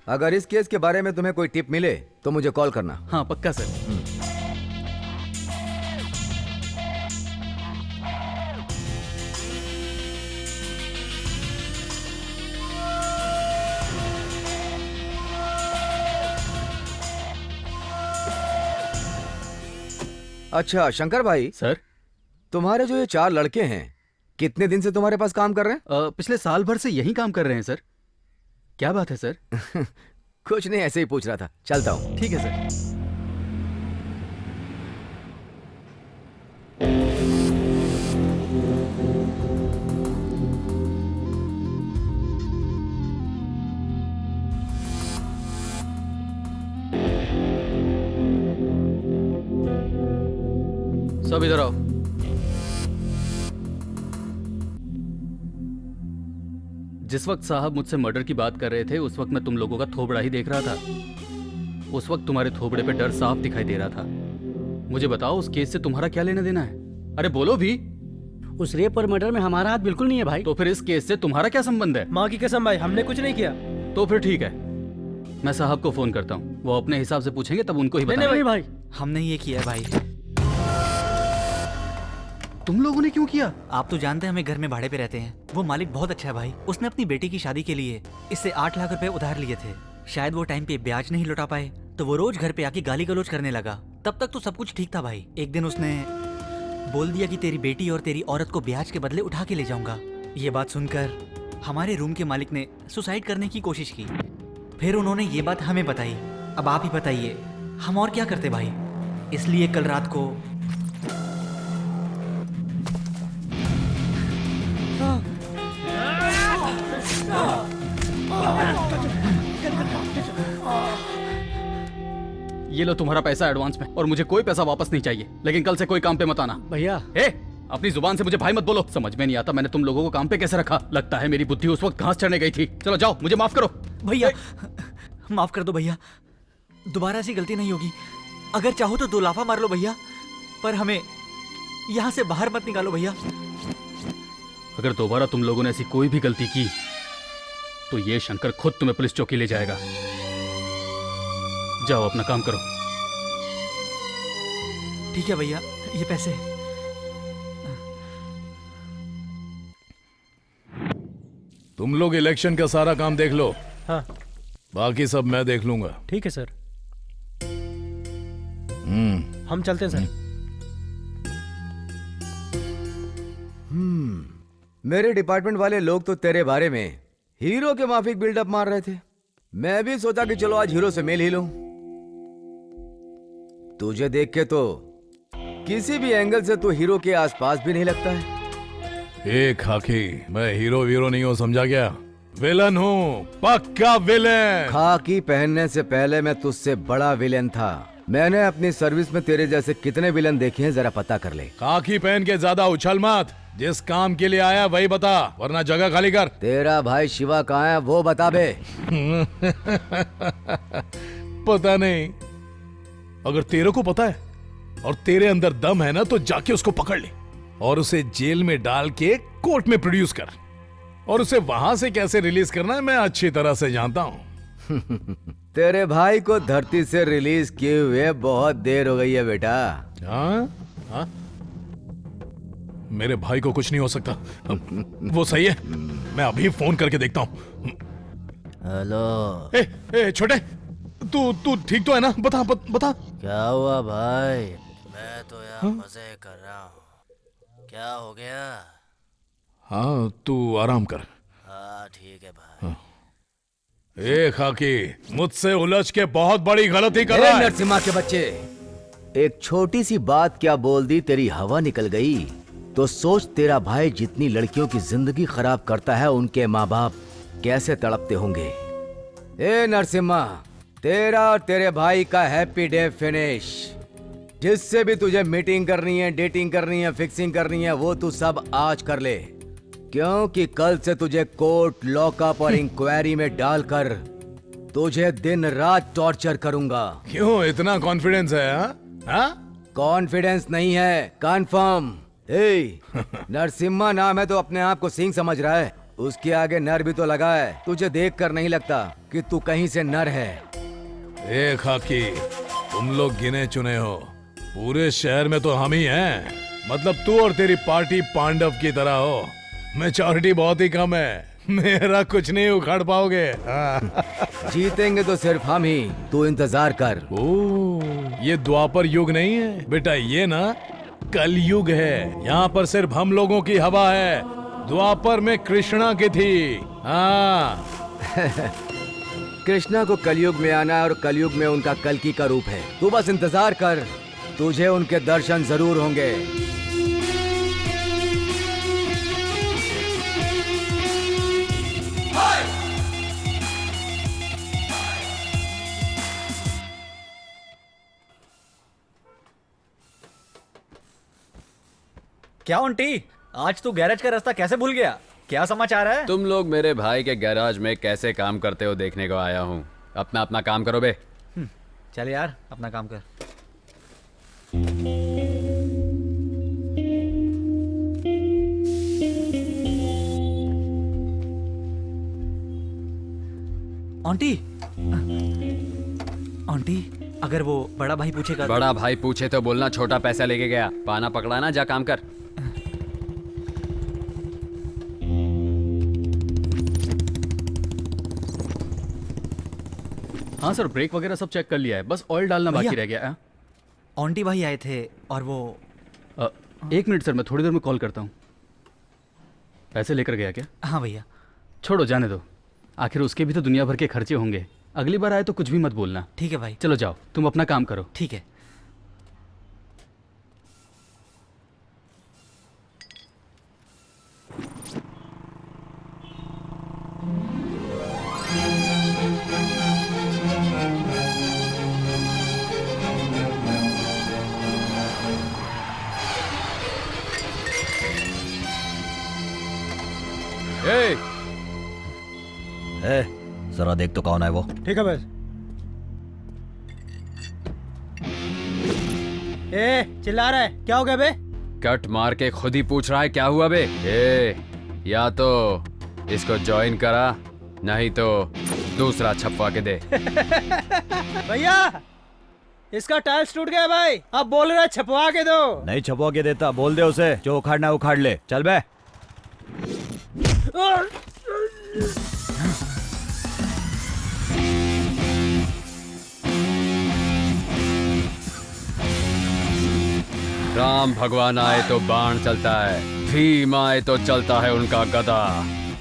अगर इस केस के बारे में तुम्हें कोई टिप मिले तो मुझे कॉल करना। हाँ पक्का सर। अच्छा शंकर भाई, सर, तुम्हारे जो ये 4 लड़के हैं, कितने दिन से तुम्हारे पास काम कर रहे हैं? पिछले साल भर से यही काम कर रहे हैं सर। क्या बात है सर? कुछ नहीं, ऐसे ही पूछ रहा था। चलता हूँ। ठीक है सर। सब इधर आओ। जिस वक्त साहब मुझसे मर्डर की बात कर रहे थे, उस वक्त मैं तुम लोगों का थोबड़ा ही देख रहा था। उस वक्त तुम्हारे थोबड़े पे डर साफ दिखाई दे रहा था। मुझे बताओ, उस केस से तुम्हारा क्या लेना देना है? अरे बोलो भी। उस रेप और मर्डर में हमारा हाथ बिल्कुल नहीं है भाई। तो फिर इस केस से तुम्हारा क्या संबंध है? माँ की कसम भाई, हमने कुछ नहीं किया। तो फिर ठीक है, मैं साहब को फोन करता हूँ, वो अपने हिसाब से पूछेंगे, तब उनको ही बताएंगे। नहीं भाई, हमने ये किया है भाई। तुम लोगों ने क्यों किया? आप तो जानते हैं हमें घर में भाड़े पे रहते हैं। वो मालिक बहुत अच्छा है भाई। उसने अपनी बेटी की शादी के लिए इससे 8 लाख रुपए उधार लिए थे। शायद वो टाइम पे ब्याज नहीं लौटा पाए, तो वो रोज घर पे आके गाली गलौज करने लगा। तब तक तो सब कुछ ठीक था भाई। एक दिन उसने बोल दिया कि तेरी बेटी और तेरी औरत को ब्याज के बदले उठा के ले जाऊंगा। ये बात सुनकर हमारे रूम के मालिक ने सुसाइड करने की कोशिश की। फिर उन्होंने ये बात हमें बताई। अब आप ही बताइए हम और क्या करते भाई। इसलिए कल रात को ये लो तुम्हारा पैसा एडवांस में, और मुझे कोई पैसा वापस नहीं चाहिए। लेकिन कल से कोई काम पे मत आना। भैया ए, अपनी जुबान से मुझे भाई मत बोलो। समझ में नहीं आता मैंने तुम लोगों को काम पे कैसे रखा। लगता है मेरी बुद्धि उस वक्त घास चढ़ने गई थी। चलो जाओ, मुझे माफ करो। भैया माफ कर दो भैया, दोबारा ऐसी गलती नहीं होगी। अगर चाहो तो 2 लाफा मार लो भैया, पर हमें यहाँ से बाहर मत निकालो भैया। अगर दोबारा तुम लोगों ने ऐसी कोई भी गलती की तो ये शंकर खुद तुम्हें पुलिस चौकी ले जाएगा। जाओ अपना काम करो। ठीक है भैया, ये पैसे। तुम लोग इलेक्शन का सारा काम देख लो, हाँ बाकी सब मैं देख लूंगा। ठीक है सर। हम चलते हैं सर। मेरे डिपार्टमेंट वाले लोग तो तेरे बारे में हीरो के माफिक बिल्डअप मार रहे थे। मैं भी सोचा कि चलो आज हीरो से मिल ही लूं। तुझे देख के तो किसी भी एंगल से तू हीरो के आसपास भी नहीं लगता है। ए खाकी, मैं हीरो वीरो नहीं हूँ, समझा क्या? विलन हूँ, पक्का विलन। खाकी पहनने से पहले मैं तुझसे बड़ा विलन था। मैंने अपनी सर्विस में तेरे जैसे कितने विलन देखे हैं, जरा पता कर ले। खाकी पहन के ज्यादा उछल मत। जिस काम के लिए आया वही बता, वरना जगह खाली कर। तेरा भाई शिवा कहाँ है वो बता बे। पता नहीं। अगर तेरे को पता है और तेरे अंदर दम है ना, तो जाके उसको पकड़ ले और उसे जेल में डाल के कोर्ट में प्रोड्यूस कर। और उसे वहां से कैसे रिलीज करना है मैं अच्छी तरह से जानता हूँ। तेरे भाई को धरती से रिलीज किए हुए बहुत देर हो गई है बेटा। हाँ? हाँ? मेरे भाई को कुछ नहीं हो सकता। वो सही है, मैं अभी फोन करके देखता हूँ। हेलो। ए छोटे, तू ठीक तो है ना? बता बता। क्या हुआ भाई? मैं तो यहाँ मजे कर रहा हूँ। क्या हो गया? हाँ तू आराम कर। हाँ ठीक है भाई। ए खाकी, मुझसे उलझ के बहुत बड़ी गलती कर रहा है। नरसिम्हा के बच्चे, एक छोटी सी बात क्या बोल दी, तेरी हवा निकल गई। तो सोच तेरा भाई जितनी लड़कियों की जिंदगी खराब करता है, उनके माँ बाप कैसे तड़पते होंगे। ए नरसिम्हा, तेरा और तेरे भाई का हैप्पी डे फिनिश। जिससे भी तुझे मीटिंग करनी है, डेटिंग करनी है, फिक्सिंग करनी है, वो तू सब आज कर ले, क्योंकि कल से तुझे कोर्ट, लॉकअप और इंक्वायरी में डालकर तुझे दिन रात टॉर्चर करूंगा। क्यों इतना कॉन्फिडेंस है? हाँ? कॉन्फिडेंस नहीं है, कंफर्म। नरसिम्हा नाम है तो अपने आप को सिंह समझ रहा है। उसके आगे नर भी तो लगा है। तुझे देखकर नहीं लगता कि तू कहीं से नर है। ए खाकी, तुम लोग गिने चुने हो। पूरे शहर में तो हम ही हैं। मतलब तू और तेरी पार्टी पांडव की तरह हो। मैच्योरिटी बहुत ही कम है, मेरा कुछ नहीं उखाड़ पाओगे। जीतेंगे तो सिर्फ हम ही, तू इंतजार कर। ये द्वापर युग नहीं है बेटा, ये ना कल युग है। यहाँ पर सिर्फ हम लोगों की हवा है। द्वापर में कृष्णा की थी। हाँ। कृष्णा को कलयुग में आना है और कलयुग में उनका कल्कि का रूप है। तू बस इंतजार कर, तुझे उनके दर्शन जरूर होंगे। क्या आंटी, आज तू गैरेज का रास्ता कैसे भूल गया? क्या समाचार है? तुम लोग मेरे भाई के गैराज में कैसे काम करते हो देखने को आया हूँ। अपना अपना काम करो बे। चल यार, अपना काम कर। आंटी, आंटी, अगर वो बड़ा भाई पूछेगा? बड़ा भाई पूछे तो बोलना छोटा पैसा लेके गया। पाना पकड़ाना, जा काम कर। हाँ सर, ब्रेक वगैरह सब चेक कर लिया है, बस ऑयल डालना बाकी रह गया है। ऑन्टी भाई आए थे और वो 1 मिनट सर, मैं थोड़ी देर में कॉल करता हूँ। पैसे लेकर गया क्या? हाँ भैया। छोड़ो, जाने दो, आखिर उसके भी तो दुनिया भर के खर्चे होंगे। अगली बार आए तो कुछ भी मत बोलना। ठीक है भाई। चलो जाओ, तुम अपना काम करो। ठीक है। जरा देख तो कौन है वो। ठीक है बस। चिल्ला रहा है, क्या हो गया बे? कट मार के खुद ही पूछ रहा है क्या हुआ बे। या तो इसको ज्वाइन करा, नहीं तो दूसरा छपवा के दे। भैया, इसका टाइल्स टूट गया भाई, अब बोल रहा है छपवा के दो। नहीं छपवा के देता, बोल दे उसे, जो उखाड़ना है उखाड़ ले। चल बे। राम भगवान आए तो बाण चलता है, भीम आए तो चलता है उनका गदा,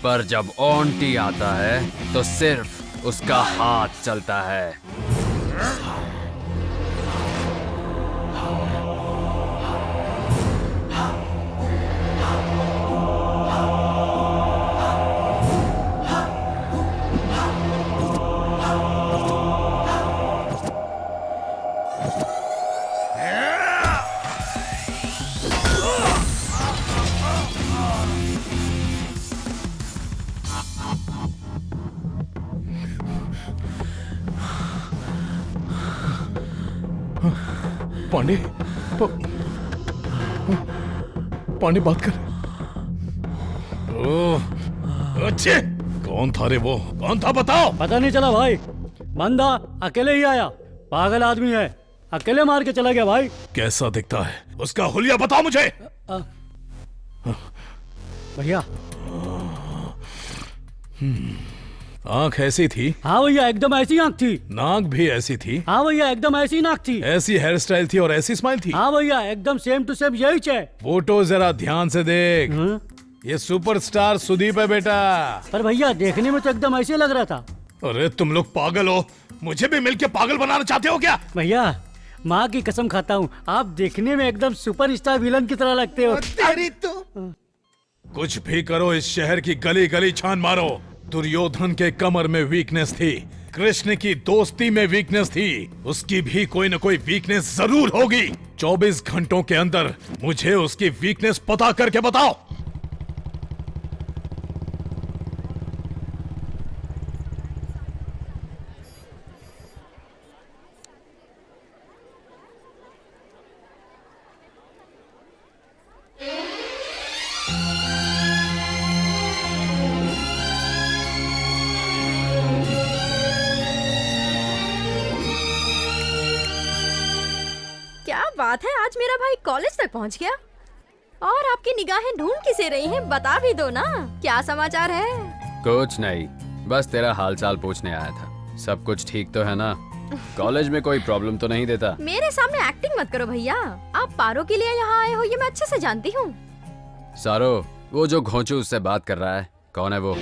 पर जब ओंटी आता है तो सिर्फ उसका हाथ चलता है। पांडे, पांडे बात कर। ओह, अच्छे। कौन था रे वो? कौन था बताओ? पता नहीं चला भाई, बंदा अकेले ही आया, पागल आदमी है, अकेले मार के चला गया भाई। कैसा दिखता है? उसका हुलिया बताओ मुझे। भैया, आंख ऐसी थी? हाँ भैया, एकदम ऐसी आंख थी। नाक भी ऐसी थी? हाँ भैया, एकदम ऐसी नाक थी। ऐसी हेयर स्टाइल थी और ऐसी स्माइल थी? हाँ भैया, एकदम सेम टू सेम यही है। फोटो जरा ध्यान से देख। ये सुपरस्टार सुदीप है बेटा। पर भैया, देखने में तो एकदम ऐसे लग रहा था। अरे तुम लोग पागल हो, मुझे भी मिलके पागल बनाना चाहते हो क्या? भैया, माँ की कसम खाता हूँ, आप देखने में एकदम सुपरस्टार विलन की तरह लगते हो। तेरी तो कुछ भी करो, इस शहर की गली गली छान मारो। दुर्योधन के कमर में वीकनेस थी, कृष्ण की दोस्ती में वीकनेस थी, उसकी भी कोई न कोई वीकनेस जरूर होगी। 24 घंटों के अंदर मुझे उसकी वीकनेस पता करके बताओ। क्या बात है, आज मेरा भाई कॉलेज तक पहुंच गया। और आपकी निगाहें ढूंढ किसे रही हैं, बता भी दो ना, क्या समाचार है? कुछ नहीं, बस तेरा हालचाल पूछने आया था। सब कुछ ठीक तो है ना? कॉलेज में कोई प्रॉब्लम तो नहीं देता? मेरे सामने एक्टिंग मत करो भैया, आप पारो के लिए यहाँ आए हो ये मैं अच्छे से जानती हूँ। सारो, वो जो घोंचू उससे बात कर रहा है, कौन है वो?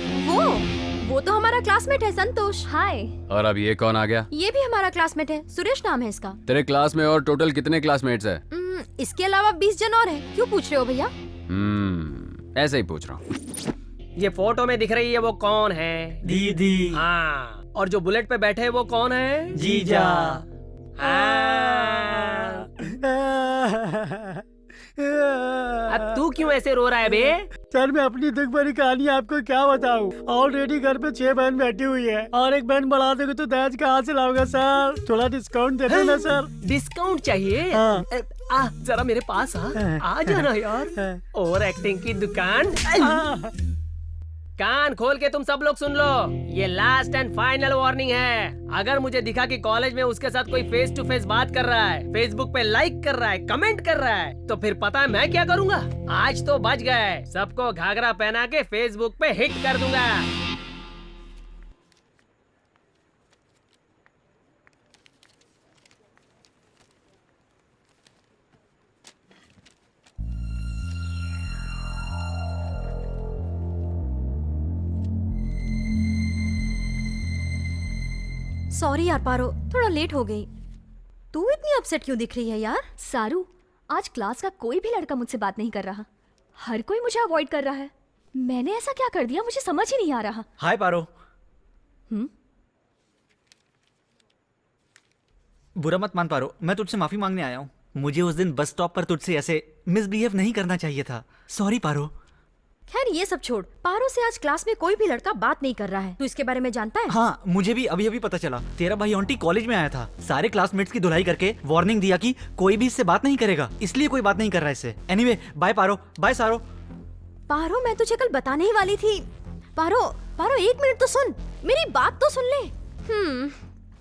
वो तो हमारा क्लासमेट है, संतोष। हाय। और अब ये कौन आ गया? ये भी हमारा क्लासमेट है, सुरेश नाम है इसका। तेरे क्लास में और टोटल कितने क्लासमेट्स है? इसके अलावा 20 जन और हैं। क्यों पूछ रहे हो भैया? ऐसे ही पूछ रहा हूँ। ये फोटो में दिख रही है वो कौन है? दीदी। हाँ, और जो बुलेट पे बैठे हैं वो कौन है? जीजा। अब तू क्यों ऐसे रो रहा है बे? सर, मैं अपनी दुख भरी कहानी आपको क्या बताऊं? ऑलरेडी घर पे 6 बहन बैठी हुई है और एक बहन बढ़ा दोगे तो दहेज कहाँ से लाऊंगा सर? थोड़ा डिस्काउंट दे दो ना सर। डिस्काउंट चाहिए? हाँ। जरा मेरे पास आ जाना यार। और एक्टिंग की दुकान। कान खोल के तुम सब लोग सुन लो, ये लास्ट एंड फाइनल वार्निंग है। अगर मुझे दिखा कि कॉलेज में उसके साथ कोई फेस टू फेस बात कर रहा है, फेसबुक पे लाइक कर रहा है, कमेंट कर रहा है, तो फिर पता है मैं क्या करूंगा? आज तो बच गए, सबको घाघरा पहना के फेसबुक पे हिट कर दूंगा। सॉरी यार पारो, थोड़ा लेट हो गई। तू इतनी अपसेट क्यों दिख रही है यार? सारू, आज क्लास का कोई भी लड़का मुझसे बात नहीं कर रहा। हर कोई मुझे अवॉइड कर रहा है। मैंने ऐसा क्या कर दिया, मुझे समझ ही नहीं आ रहा। हाय पारो। बुरा मत मान पारो, मैं तुझसे माफी मांगने आया हूँ। मुझे उस दिन बस स्टॉप पर तुझसे ऐसे मिसबिहेव नहीं करना चाहिए था। सॉरी पारो। खैर ये सब छोड़, पारो से आज क्लास में कोई भी लड़का बात नहीं कर रहा है। तू इसके बारे में जानता है? हाँ, मुझे भी अभी अभी पता चला। तेरा भाई ऑन्टी कॉलेज में आया था, सारे क्लासमेट्स की धुलाई करके वार्निंग दिया कि कोई भी इससे बात नहीं करेगा, इसलिए कोई बात नहीं कर रहा है इससे। एनीवे, बाय पारो, बाय सारो। पारो, मैं तुझे कल बताने ही वाली थी। पारो, पारो 1 मिनट तो सुन, मेरी बात तो सुन ले।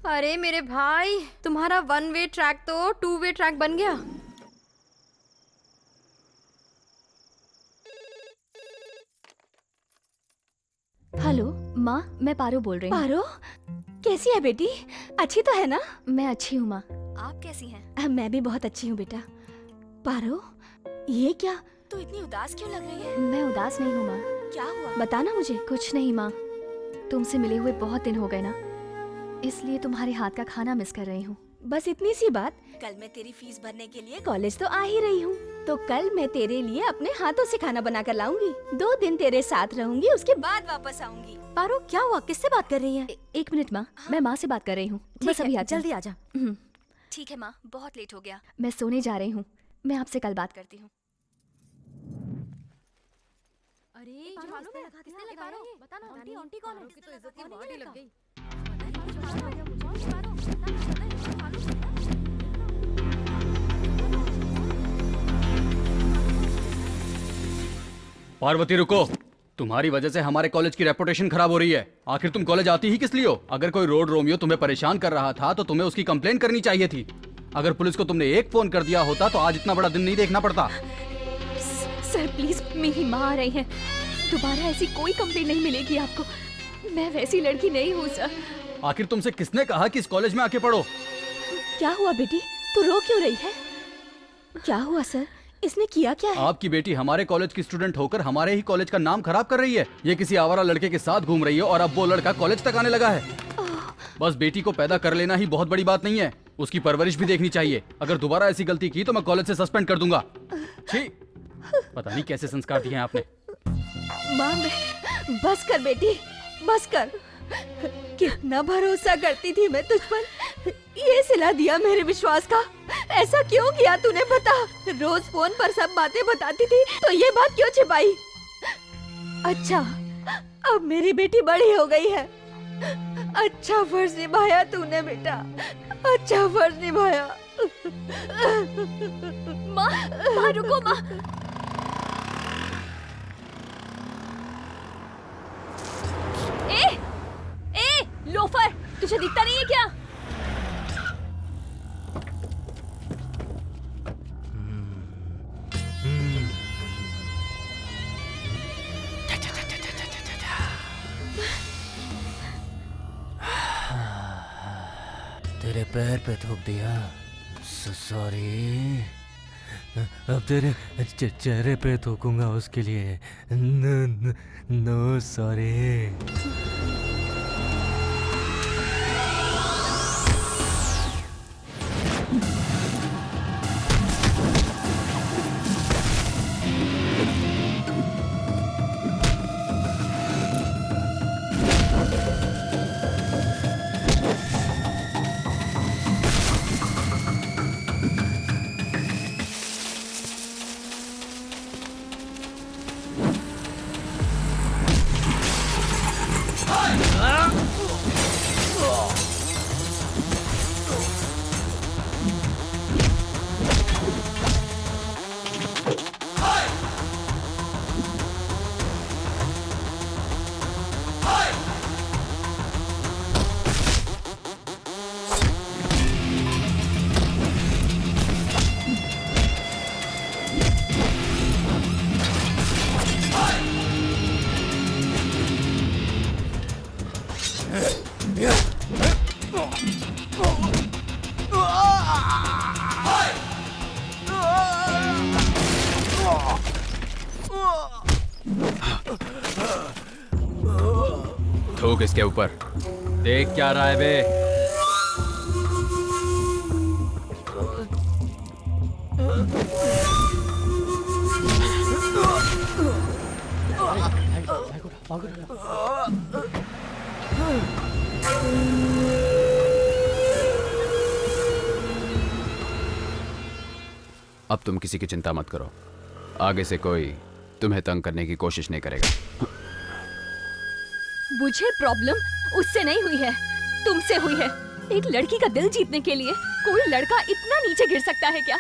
अरे मेरे भाई, तुम्हारा 1 वे ट्रैक तो 2 वे ट्रैक बन गया। हेलो माँ, मैं पारो बोल रही हूँ। पारो, कैसी है बेटी? अच्छी तो है ना? मैं अच्छी हूँ माँ, आप कैसी हैं? मैं भी बहुत अच्छी हूँ बेटा। पारो, ये क्या, तू इतनी उदास क्यों लग रही है? मैं उदास नहीं हूँ माँ। क्या हुआ? बताना मुझे। कुछ नहीं माँ, तुमसे मिले हुए बहुत दिन हो गए ना, इसलिए तुम्हारे हाथ का खाना मिस कर रही हूँ। बस इतनी सी बात। कल मैं तेरी फीस भरने के लिए कॉलेज तो आ ही रही हूँ, तो कल मैं तेरे लिए अपने हाथों से खाना बना कर लाऊंगी। 2 दिन तेरे साथ रहूंगी, उसके बाद वापस आऊंगी। पारो, क्या हुआ? किससे बात कर रही है? 1 मिनट माँ, मैं माँ से बात कर रही हूँ। बस अभी जल्दी आजा। ठीक है माँ, बहुत लेट हो गया, मैं सोने जा रही हूँ। मैं आपसे कल बात करती हूँ। अरे मालूम है किसने लगाया ये? बताना। आंटी कौन है? उसकी तो इज्जत की वाट ही लग गई। पार्वती रुको, तुम्हारी वजह से हमारे कॉलेज की रेपुटेशन खराब हो रही है। आखिर तुम कॉलेज आती ही किस लिए हो? अगर कोई रोड रोमियो तुम्हें परेशान कर रहा था तो तुम्हें उसकी कंप्लेन करनी चाहिए थी। अगर पुलिस को तुमने एक फोन कर दिया होता तो आज इतना बड़ा दिन नहीं देखना पड़ता। सर प्लीज, मेरी माँ आ रही है, दोबारा ऐसी कोई कंप्लेन नहीं मिलेगी आपको। मैं वैसी लड़की नहीं हूँ सर। आखिर तुमसे किसने कहा कि इस कॉलेज में आके पढ़ो? क्या हुआ बेटी, तू रो क्यों रही है? क्या हुआ सर, इसने किया क्या है? आपकी बेटी हमारे कॉलेज की स्टूडेंट होकर हमारे ही कॉलेज का नाम खराब कर रही है। ये किसी आवारा लड़के के साथ घूम रही है और अब वो लड़का कॉलेज तक आने लगा है। बस बेटी को पैदा कर लेना ही बहुत बड़ी बात नहीं है, उसकी परवरिश भी देखनी चाहिए। अगर दोबारा ऐसी गलती की तो मैं कॉलेज से सस्पेंड कर दूंगा। छी, पता नहीं कैसे संस्कार दिए हैं आपने। माँ, बस कर बेटी, बस कर। कितना भरोसा करती थी मैं तुझ पर, ये सिला दिया मेरे विश्वास का। ऐसा क्यों किया तूने, बता। रोज फोन पर सब बातें बताती थी, तो ये बात क्यों छिपाई? अच्छा, अब मेरी बेटी बड़ी हो गई है। अच्छा फर्ज निभाया तूने बेटा, अच्छा फर्ज निभाया। माँ रुको माँ। ए लोफर, तुझे दिखता नहीं है क्या? तेरे पैर पे थूक दिया, सॉरी। अब तेरे चेहरे पे थूकूंगा, उसके लिए नो सॉरी। थूक इसके ऊपर। देख क्या रहा है बे? अब तुम किसी की चिंता मत करो, आगे से कोई तुम्हें तंग करने की कोशिश नहीं करेगा। मुझे प्रॉब्लम उससे नहीं हुई है, तुमसे हुई है। एक लड़की का दिल जीतने के लिए कोई लड़का इतना नीचे गिर सकता है क्या?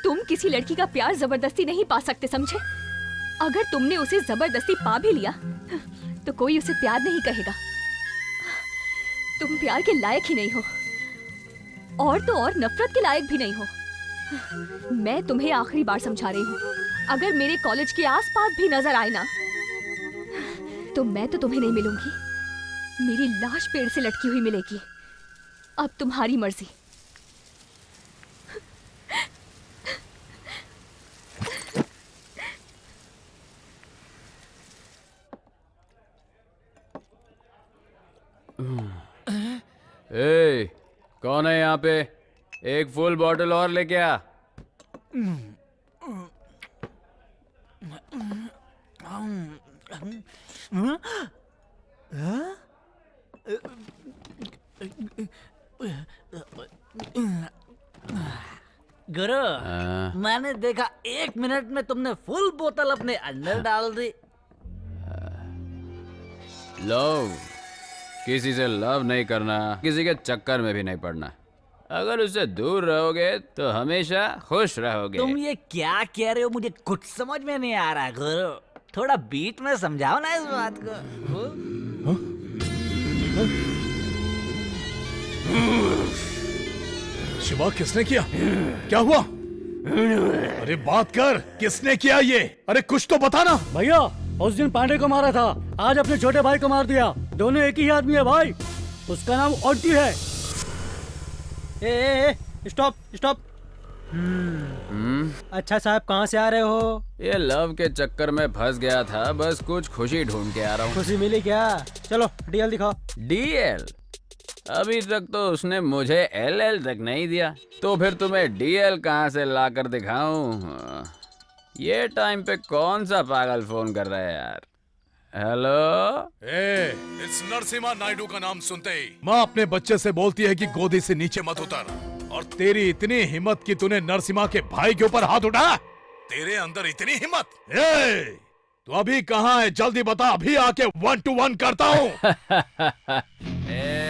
तुम किसी लड़की का प्यार जबरदस्ती नहीं पा सकते, समझे? अगर तुमने उसे जबरदस्ती पा भी लिया तो कोई उसे प्यार नहीं कहेगा। तुम प्यार के लायक ही नहीं हो, और तो और नफरत के लायक भी नहीं हो। मैं तुम्हें आखिरी बार समझा रही हूँ, अगर मेरे कॉलेज के आसपास भी नजर आए ना तो मैं तो तुम्हें नहीं मिलूंगी, मेरी लाश पेड़ से लटकी हुई मिलेगी। अब तुम्हारी मर्जी। ए, कौन है यहाँ पे? एक फुल बॉटल और लेके आ। गुरु, मैंने देखा 1 मिनट में तुमने फुल बोतल अपने अंदर डाल दी। लव, किसी से लव नहीं करना, किसी के चक्कर में भी नहीं पड़ना। अगर उससे दूर रहोगे तो हमेशा खुश रहोगे। तुम ये क्या कह रहे हो? मुझे कुछ समझ में नहीं आ रहा गुरु, थोड़ा बीच में समझाओ ना इस बात को। शिवा, किसने किया? क्या हुआ? अरे बात कर, किसने किया ये? अरे कुछ तो बताना। भैया, उस दिन पांडे को मारा था, आज अपने छोटे भाई को मार दिया। दोनों एक ही आदमी है भाई, उसका नाम ऑन्टी है। ए, स्टॉप स्टॉप। अच्छा साहब, कहाँ से आ रहे हो? ये लव के चक्कर में फंस गया था, बस कुछ खुशी ढूंढ के आ रहा हूँ। खुशी मिली क्या? चलो डीएल दिखाओ। डीएल? अभी तक तो उसने मुझे एलएल तक नहीं दिया, तो फिर तुम्हें डीएल कहाँ से लाकर दिखाऊं? ये टाइम पे कौन सा पागल फोन कर रहा है यार? हेलो, इस नरसिम्हा नायडू का नाम सुनते ही माँ अपने बच्चे से बोलती है कि गोदी से नीचे मत उतर, और तेरी इतनी हिम्मत कि तूने नरसिम्हा के भाई के ऊपर हाथ उठाया? तेरे अंदर इतनी हिम्मत? तो अभी कहाँ है? जल्दी बता, अभी आके 1 to 1 करता हूँ।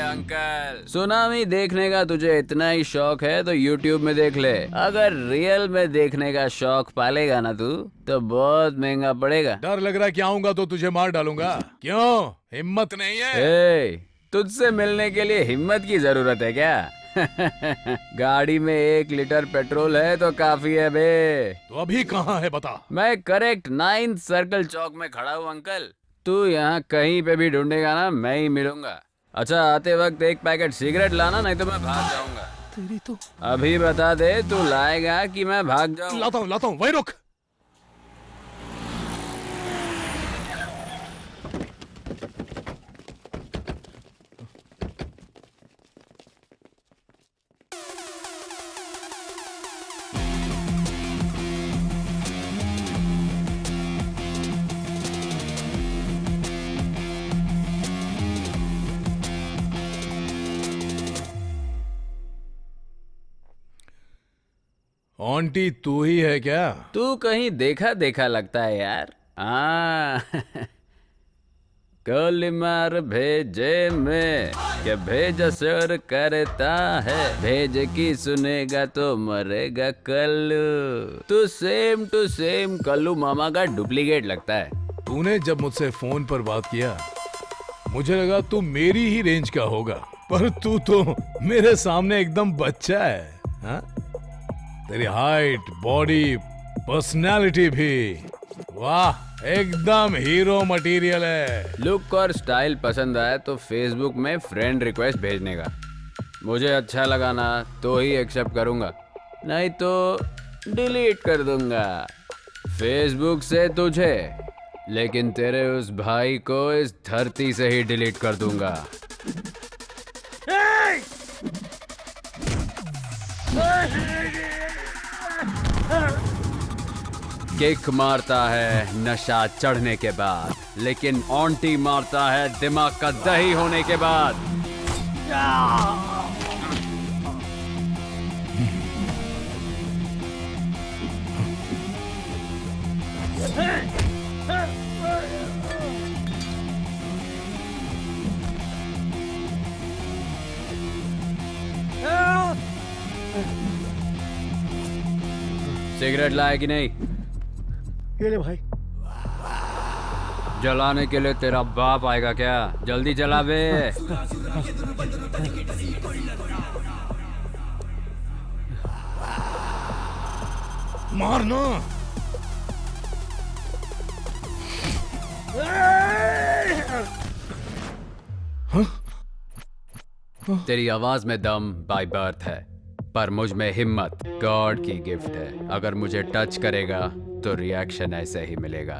अंकल, सुनामी देखने का तुझे इतना ही शौक है तो YouTube में देख ले। अगर रियल में देखने का शौक पालेगा ना तू, तो बहुत महंगा पड़ेगा। डर लग रहा है कि आऊंगा तो तुझे मार डालूंगा। क्यों, हिम्मत नहीं है? तुझसे मिलने के लिए हिम्मत की जरूरत है क्या? गाड़ी में 1 लीटर पेट्रोल है तो काफी है बे। तो अभी कहाँ है बता? मैं करेक्ट 9th सर्कल चौक में खड़ा हूँ अंकल। तू यहाँ कहीं पे भी ढूंढेगा ना, मैं ही मिलूंगा। अच्छा, आते वक्त 1 पैकेट सिगरेट लाना, नहीं तो मैं भाग जाऊंगा। तेरी तो अभी बता दे, तू लाएगा कि मैं भाग जाऊं? लाता हूँ, वहीं रुक। आंटी तू ही है क्या? तू कहीं देखा देखा लगता है यार। कलिमार भेजे में क्या भेज असर करता है, भेज की सुनेगा तो मरेगा कल्लू। तू सेम टू सेम कल्लू मामा का डुप्लीकेट लगता है। तूने जब मुझसे फोन पर बात किया मुझे लगा तू मेरी ही रेंज का होगा, पर तू तो मेरे सामने एकदम बच्चा है। हा? तेरी हाइट, बॉडी, पर्सनालिटी भी, वाह, एकदम हीरो मटेरियल है। लुक और स्टाइल पसंद आए तो फेसबुक में फ्रेंड रिक्वेस्ट भेजने का। मुझे अच्छा लगा ना तो ही एक्सेप्ट करूंगा, नहीं तो डिलीट कर दूंगा फेसबुक से तुझे, लेकिन तेरे उस भाई को इस धरती से ही डिलीट कर दूंगा। किक मारता है नशा चढ़ने के बाद, लेकिन ऑन्टी मारता है दिमाग का दही होने के बाद। सिगरेट लाए कि नहीं? ये ले भाई। जलाने के लिए तेरा बाप आएगा क्या? जल्दी जला बे। मारना। तेरी आवाज में दम बाय बर्थ है, पर मुझ में हिम्मत गॉड की गिफ्ट है। अगर मुझे टच करेगा तो रिएक्शन ऐसे ही मिलेगा।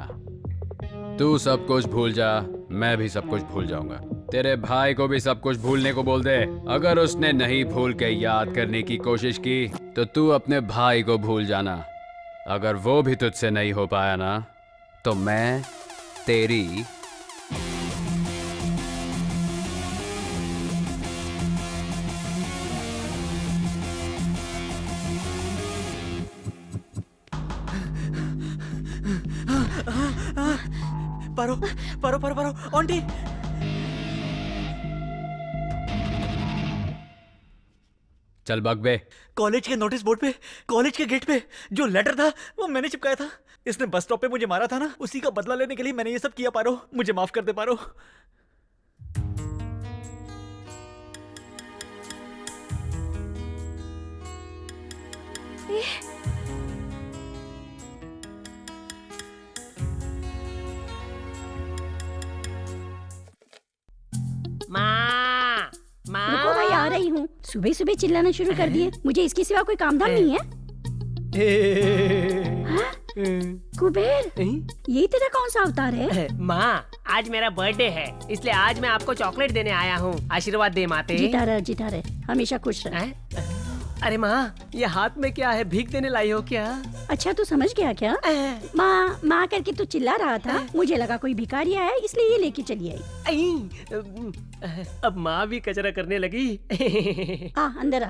तू सब कुछ भूल जा, मैं भी सब कुछ भूल जाऊंगा। तेरे भाई को भी सब कुछ भूलने को बोल दे। अगर उसने नहीं भूल के याद करने की कोशिश की तो तू अपने भाई को भूल जाना। अगर वो भी तुझसे नहीं हो पाया ना, तो मैं तेरी पारो पारो पारो पारो आंटी। चल बग बे। कॉलेज के नोटिस बोर्ड पे, कॉलेज के गेट पे जो लेटर था वो मैंने चिपकाया था। इसने बस स्टॉप पे मुझे मारा था ना, उसी का बदला लेने के लिए मैंने ये सब किया। पारो मुझे माफ कर दे पारो। माँ, माँ। रुको भाई, आ रही हूँ। सुबह सुबह चिल्लाना शुरू कर दिए। मुझे इसके सिवा कोई काम धाम नहीं है। हाँ? कुबेर, ये तेरा कौन सा अवतार है? माँ, आज मेरा बर्थडे है, इसलिए आज मैं आपको चॉकलेट देने आया हूँ। आशीर्वाद दे माते। जीता रहे, हमेशा खुश रहे। अरे माँ, ये हाथ में क्या है? भीख देने लाई हो क्या? अच्छा, तू समझ गया क्या? माँ माँ करके तू चिल्ला रहा था, मुझे लगा कोई भिखारी आया है, इसलिए ये लेके चली आई। अब माँ भी कचरा करने लगी। अंदर आ।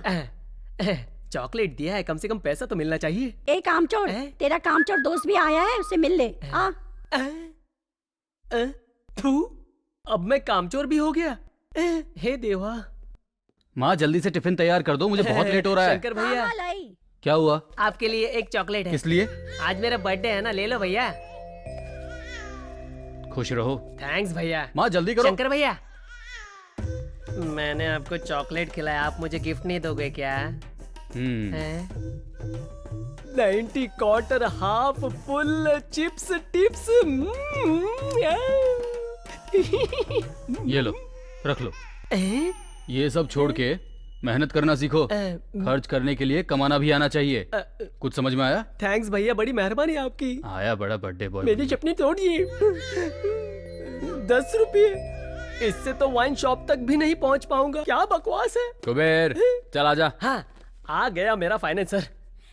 चॉकलेट दिया है, कम से कम पैसा तो मिलना चाहिए। एक कामचोर, तेरा कामचोर दोस्त भी आया है, उससे मिल ले। थू, अब मैं कामचोर भी हो गया। हे देवा। माँ जल्दी से टिफिन तैयार कर दो, मुझे बहुत लेट हो रहा है। शंकर भैया, क्या हुआ? आपके लिए एक चॉकलेट है। किस लिए? आज मेरा बर्थडे है ना, ले लो भैया। खुश रहो। थैंक्स भैया। माँ जल्दी करो। शंकर भैया, मैंने आपको चॉकलेट खिलाया, आप मुझे गिफ्ट नहीं दोगे क्या? 90 quarter half full chips tips. ये लो, रख लो। ये सब छोड़ के मेहनत करना सीखो। खर्च करने के लिए कमाना भी आना चाहिए। कुछ समझ में आया? थैंक्स भैया, बड़ी मेहरबानी आपकी। आया बड़ा बर्थडे बॉय। मेरी चपनी तोड़िए। 10 रुपये, इससे तो वाइन शॉप तक भी नहीं पहुंच पाऊंगा। क्या बकवास है। कुबेर, चल आजा। हाँ, आ गया मेरा फाइनेंसर।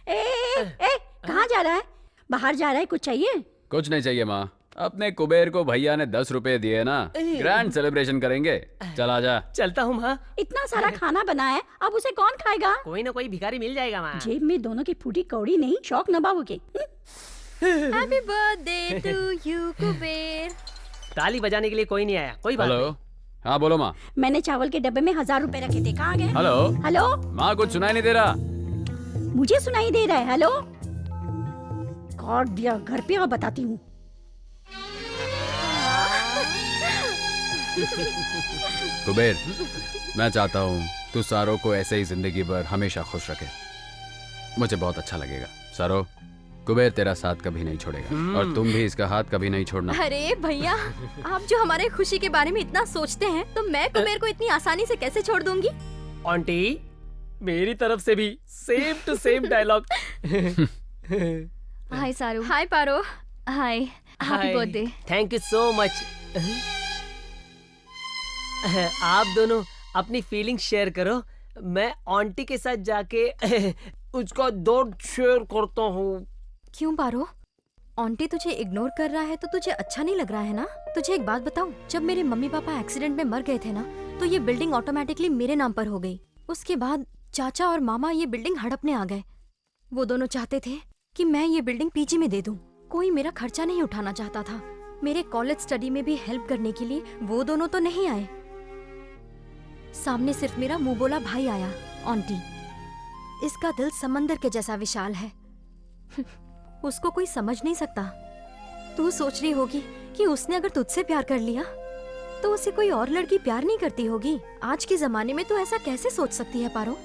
कहाँ जा रहा है? बाहर जा रहा है? कुछ चाहिए? कुछ नहीं चाहिए माँ, अपने कुबेर को भैया ने 10 रुपए दिए ना, ग्रैंड सेलिब्रेशन करेंगे। चल आजा। चलता हूँ माँ। इतना सारा खाना बना है, अब उसे कौन खाएगा? कोई ना कोई भिखारी मिल जाएगा माँ। जेब में दोनों की फूटी कौड़ी नहीं, शौक नभाओगे। Happy birthday to you Kuber. ताली बजाने के लिए कोई नहीं आया। कोई बात नहीं। हेलो, हाँ बोलो माँ। मैंने चावल के डब्बे में 1000 रुपए रखे थे, कहाँ गए? हेलो हेलो, माँ, कुछ सुनाई नहीं दे रहा। मुझे सुनाई दे रहा है। हेलो, कॉर्ड दिया, घर पे आओ, बताती हूँ। कुबेर, मैं चाहता हूँ तू सारो को ऐसे ही जिंदगी भर हमेशा खुश रखे। मुझे बहुत अच्छा लगेगा। सारो, कुबेर तेरा साथ कभी नहीं छोड़ेगा और तुम भी इसका हाथ कभी नहीं छोड़ना। अरे भैया, आप जो हमारे खुशी के बारे में इतना सोचते हैं, तो मैं कुबेर को इतनी आसानी से कैसे छोड़ दूंगी? आंटी, मेरी तरफ से भी same to same dialogue. Hi Saru. Hi Paro. Hi, happy birthday. Thank you so much. आप दोनों अपनी फीलिंग शेयर करो, मैं आंटी के साथ जाके उसका दर्द शेयर करता हूँ। क्यों पारो? आंटी तुझे इग्नोर कर रहा है तो तुझे अच्छा नहीं लग रहा है ना? तुझे एक बात बताऊं, जब मेरे मम्मी पापा एक्सीडेंट में मर गए थे ना, तो ये बिल्डिंग ऑटोमेटिकली मेरे नाम पर हो गई। उसके बाद चाचा और मामा ये बिल्डिंग हड़पने आ गए। वो दोनों चाहते थे कि मैं ये बिल्डिंग पीजी में दे दूं। कोई मेरा खर्चा नहीं उठाना चाहता था। मेरे कॉलेज स्टडी में भी हेल्प करने के लिए वो दोनों तो नहीं आए। सामने सिर्फ मेरा मुंह बोला भाई आया। आंटी, इसका दिल समंदर के जैसा विशाल है। उसको कोई समझ नहीं सकता। तू सोच रही होगी कि उसने अगर तुझसे प्यार कर लिया तो उसे कोई और लड़की प्यार नहीं करती होगी। आज के जमाने में तो ऐसा कैसे सोच सकती है पारो?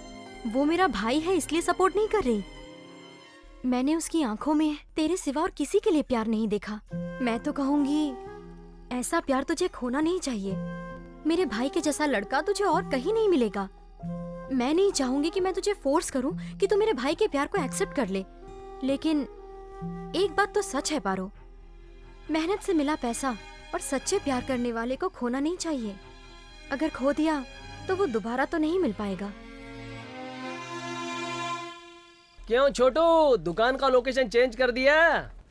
वो मेरा भाई है इसलिए सपोर्ट नहीं कर रही। मैंने उसकी आंखों में तेरे सिवा और किसी के लिए प्यार नहीं देखा। मैं तो कहूंगी ऐसा प्यार तुझे खोना नहीं चाहिए। मेरे भाई के जैसा लड़का तुझे और कहीं नहीं मिलेगा। मैं नहीं चाहूंगी कि मैं तुझे फोर्स करूं कि तू मेरे भाई के प्यार को एक्सेप्ट कर ले, लेकिन एक बात तो सच है पारो, मेहनत से मिला पैसा और सच्चे प्यार करने वाले को खोना नहीं चाहिए। अगर खो दिया तो वो दोबारा तो नहीं मिल पाएगा। क्यों छोटू, दुकान का लोकेशन चेंज कर दिया?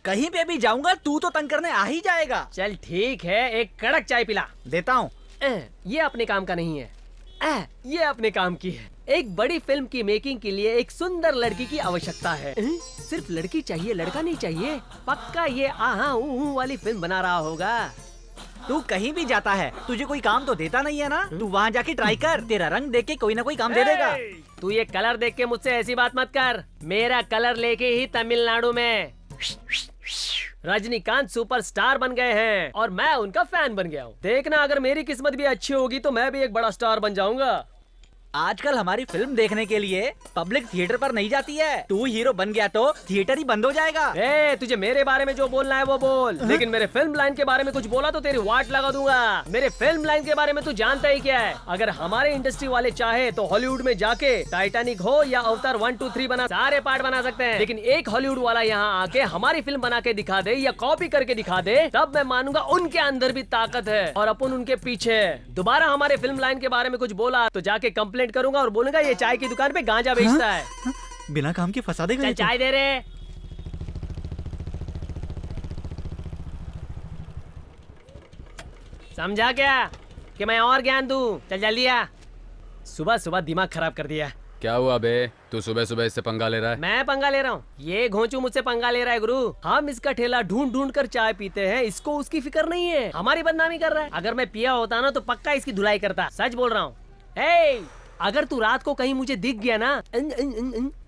कहीं पे भी जाऊंगा तू तो तंग करने आ ही जाएगा। चल ठीक है, एक कड़क चाय पिला। देता हूँ। ये अपने काम का नहीं है, ये अपने काम की है। एक बड़ी फिल्म की मेकिंग के लिए एक सुंदर लड़की की आवश्यकता है। सिर्फ लड़की चाहिए, लड़का नहीं चाहिए। पक्का ये आहा ऊहू वाली फिल्म बना रहा होगा। तू कहीं भी जाता है, तुझे कोई काम तो देता नहीं है ना? तू वहाँ जाके ट्राई कर, तेरा रंग देख के कोई ना कोई काम दे देगा। तू ये कलर देख के मुझसे ऐसी बात मत कर। मेरा कलर लेके ही तमिलनाडु में रजनीकांत सुपरस्टार बन गए हैं और मैं उनका फैन बन गया हूँ। देखना, अगर मेरी किस्मत भी अच्छी होगी तो मैं भी एक बड़ा स्टार बन जाऊंगा। आजकल हमारी फिल्म देखने के लिए पब्लिक थिएटर पर नहीं जाती है। तू हीरो बन गया तो थिएटर ही बंद हो जाएगा। तुझे मेरे बारे में जो बोलना है वो बोल, लेकिन मेरे फिल्म लाइन के बारे में कुछ बोला तो तेरी वाट लगा दूंगा। मेरे फिल्म लाइन के बारे में तू जानता ही क्या है। अगर हमारे इंडस्ट्री वाले चाहे तो हॉलीवुड में जाके टाइटैनिक हो या अवतार 1, 2, 3 बना सारे पार्ट बना सकते हैं, लेकिन एक हॉलीवुड वाला यहाँ आके हमारी फिल्म बना के दिखा दे या कॉपी करके दिखा दे, तब मैं मानूंगा उनके अंदर भी ताकत है और अपन उनके पीछे। दोबारा हमारे फिल्म लाइन के बारे में कुछ बोला तो जाके कंप्लेंट करूंगा और बोलूंगा ये चाय की दुकान पे गांजा बेचता है। बिना काम के फंसा देगा। चल चाय दे रहे। समझा क्या कि मैं और ज्ञान दूं? चल जल्दी आ। सुबह सुबह दिमाग खराब कर दिया। क्या हुआ बे, तू सुबह सुबह इससे पंगा ले रहा है? मैं पंगा ले रहा हूँ? ये घोंचू मुझसे पंगा ले रहा है गुरु। हम इसका ठेला ढूंढ ढूंढ कर चाय पीते हैं, इसको उसकी फिक्र नहीं है। हमारी बदनामी कर रहा है। अगर मैं पिया होता ना तो पक्का इसकी धुलाई करता। सच बोल रहा हूँ। अगर तू रात को कहीं मुझे दिख गया ना,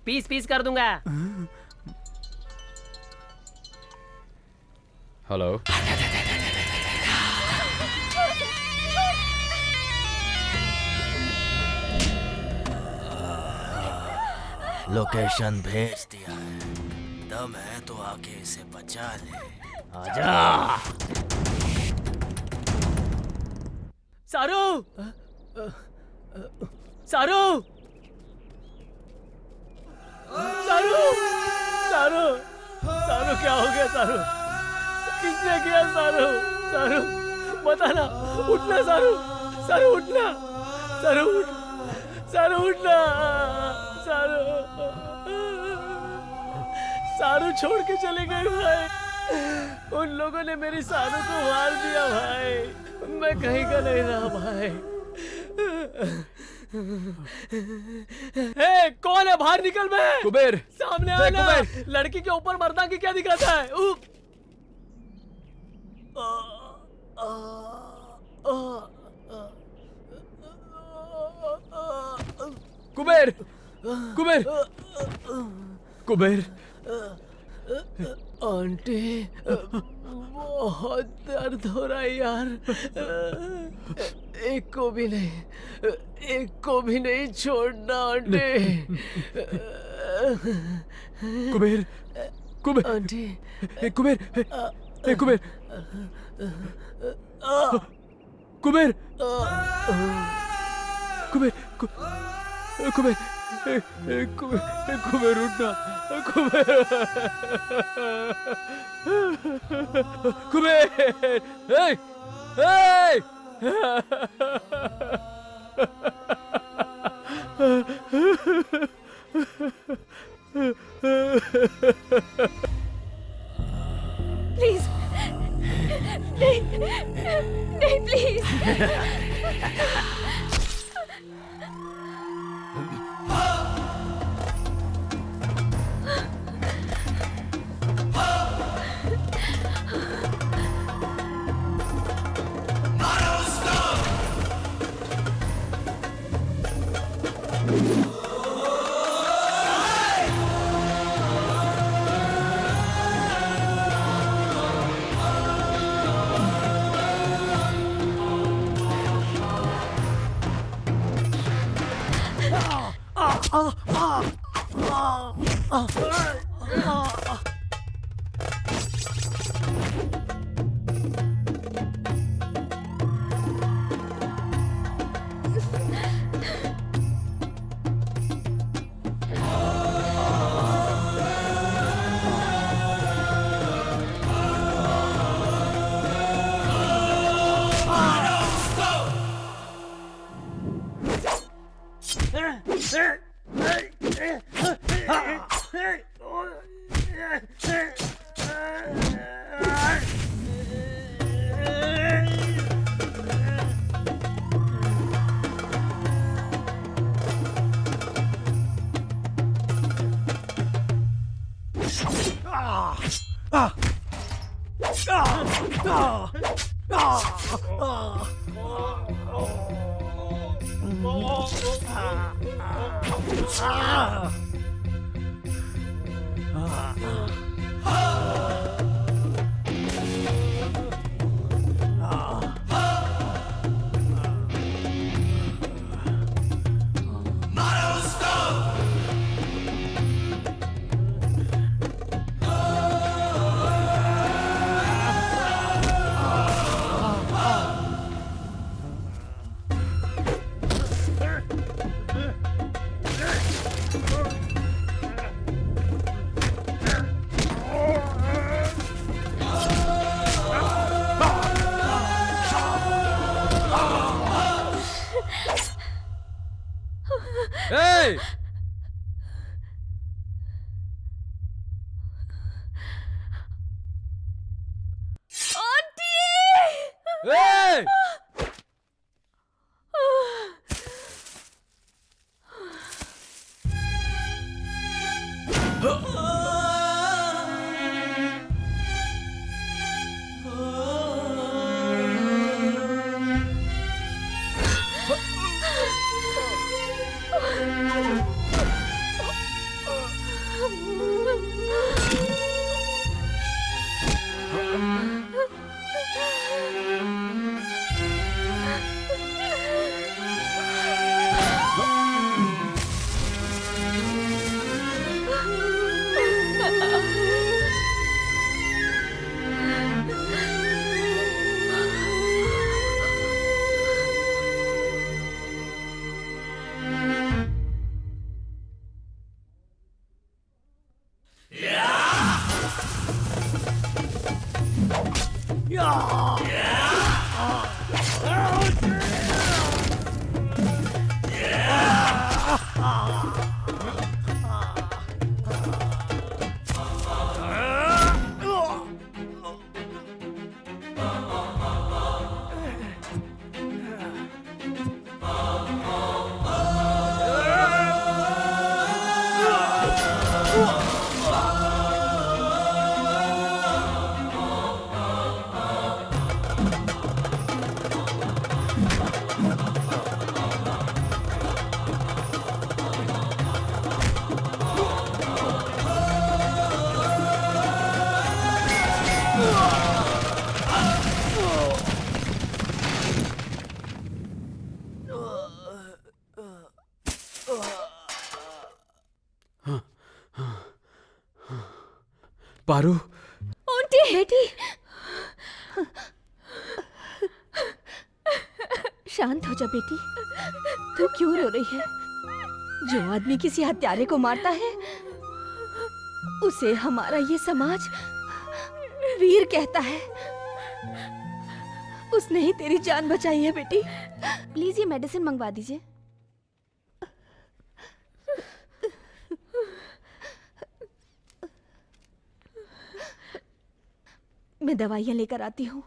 पीस पीस कर दूंगा। हेलो, लोकेशन भेज दिया है, दम है तो आके इसे बचा ले। आजा। सारू, सारू, सारू, सारू, सारू, क्या हो गया सारू? किसने किया सारू? सारू बताना। उठना सारू, सारू उठना, सारू उठ, सारू उठना, सारू, सारू छोड़ के चले गए भाई। उन लोगों ने मेरी सारू को मार दिया भाई। मैं कहीं का नहीं रहा भाई। कौन है? बाहर निकल बे। कुबेर, सामने आना। लड़की के ऊपर मर्दांगी क्या दिखाता है? कुबेर, कुबेर, कुबेर। आंटी, बहुत दर्द हो रहा है यार। एक को भी नहीं, एक को भी नहीं छोड़ना आंटी। कुबेर, कुबेर, आंटी, कुबेर, कुबेर, कुबेर, कुबेर, कुबेर, कुबेर उठना, Kuber, Kuber, Hey! Hey! Paru, aunty बेटी शांत हो जा बेटी। तू क्यों रो रही है? जो आदमी किसी हत्यारे को मारता है उसे हमारा ये समाज वीर कहता है। उसने ही तेरी जान बचाई है बेटी। प्लीज ये मेडिसिन मंगवा दीजिए। मैं दवाइयाँ लेकर आती हूँ।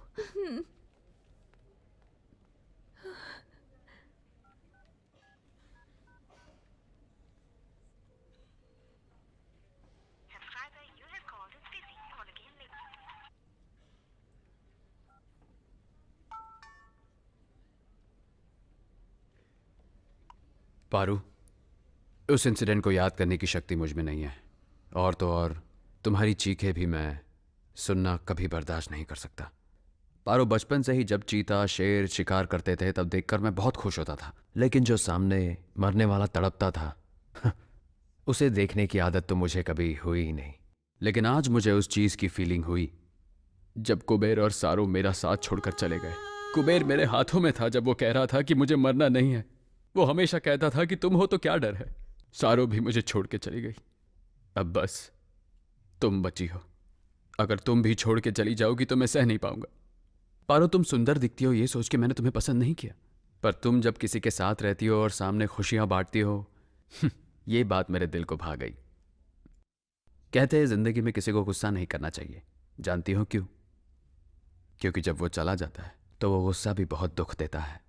पारू, उस इंसिडेंट को याद करने की शक्ति मुझ में नहीं है। और तो और तुम्हारी चीखें भी मैं सुनना कभी बर्दाश्त नहीं कर सकता। पारो, बचपन से ही जब चीता शेर शिकार करते थे तब देखकर मैं बहुत खुश होता था, लेकिन जो सामने मरने वाला तड़पता था उसे देखने की आदत तो मुझे कभी हुई ही नहीं। लेकिन आज मुझे उस चीज की फीलिंग हुई जब कुबेर और सारो मेरा साथ छोड़कर चले गए। कुबेर मेरे हाथों में था जब वो कह रहा था कि मुझे मरना नहीं है। वो हमेशा कहता था कि तुम हो तो क्या डर है। सारो भी मुझे छोड़ के चली गई। अब बस तुम बची हो। अगर तुम भी छोड़ के चली जाओगी तो मैं सह नहीं पाऊंगा। पारो, तुम सुंदर दिखती हो ये सोच के मैंने तुम्हें पसंद नहीं किया, पर तुम जब किसी के साथ रहती हो और सामने खुशियां बांटती हो ये बात मेरे दिल को भा गई। कहते हैं जिंदगी में किसी को गुस्सा नहीं करना चाहिए। जानती हो क्यों? क्योंकि जब वो चला जाता है तो वो गुस्सा भी बहुत दुख देता है।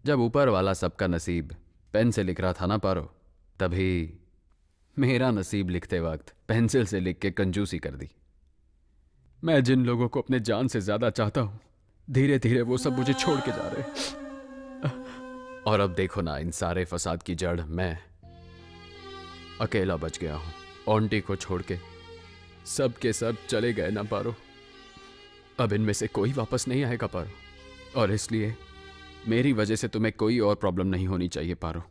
जब ऊपर वाला सबका नसीब पेन से लिख रहा था ना पारो, तभी मेरा नसीब लिखते वक्त पेंसिल से लिख के कंजूसी कर दी। मैं जिन लोगों को अपने जान से ज्यादा चाहता हूं, धीरे धीरे वो सब मुझे छोड़ के जा रहे। और अब देखो ना, इन सारे फसाद की जड़ मैं अकेला बच गया हूं। ऑन्टी को छोड़ के सब के सब चले गए ना पारो। अब इनमें से कोई वापस नहीं आएगा पारो, और इसलिए मेरी वजह से तुम्हें कोई और प्रॉब्लम नहीं होनी चाहिए पारो।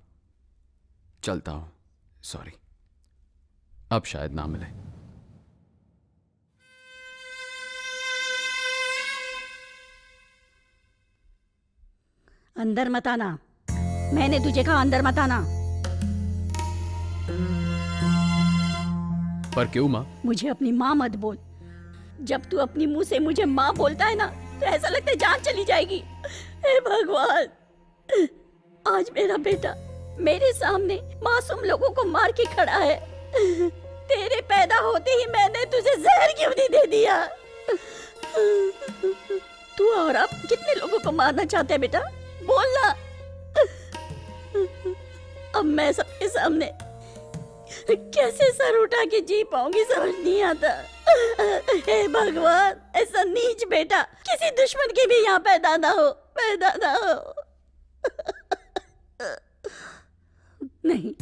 चलता हूं, सॉरी, अब शायद ना मिले। अंदर मत आना, मैंने तुझे कहा अंदर मत आना। पर क्यों माँ? मुझे अपनी माँ मत बोल। जब तू अपनी मुंह से मुझे माँ बोलता है ना तो ऐसा लगता है जान चली जाएगी। हे भगवान, आज मेरा बेटा मेरे सामने मासूम लोगों को मार के खड़ा है। तेरे पैदा होते ही मैंने तुझे जहर क्यों नहीं दे दिया? तू और अब कितने लोगों को मारना चाहते है बेटा? बोलना। अब मैं सबके सामने कैसे सर उठा के जी पाऊंगी समझ नहीं आता। हे भगवान, ऐसा नीच बेटा किसी दुश्मन के भी यहाँ पैदा ना हो, पैदा ना हो। नहीं,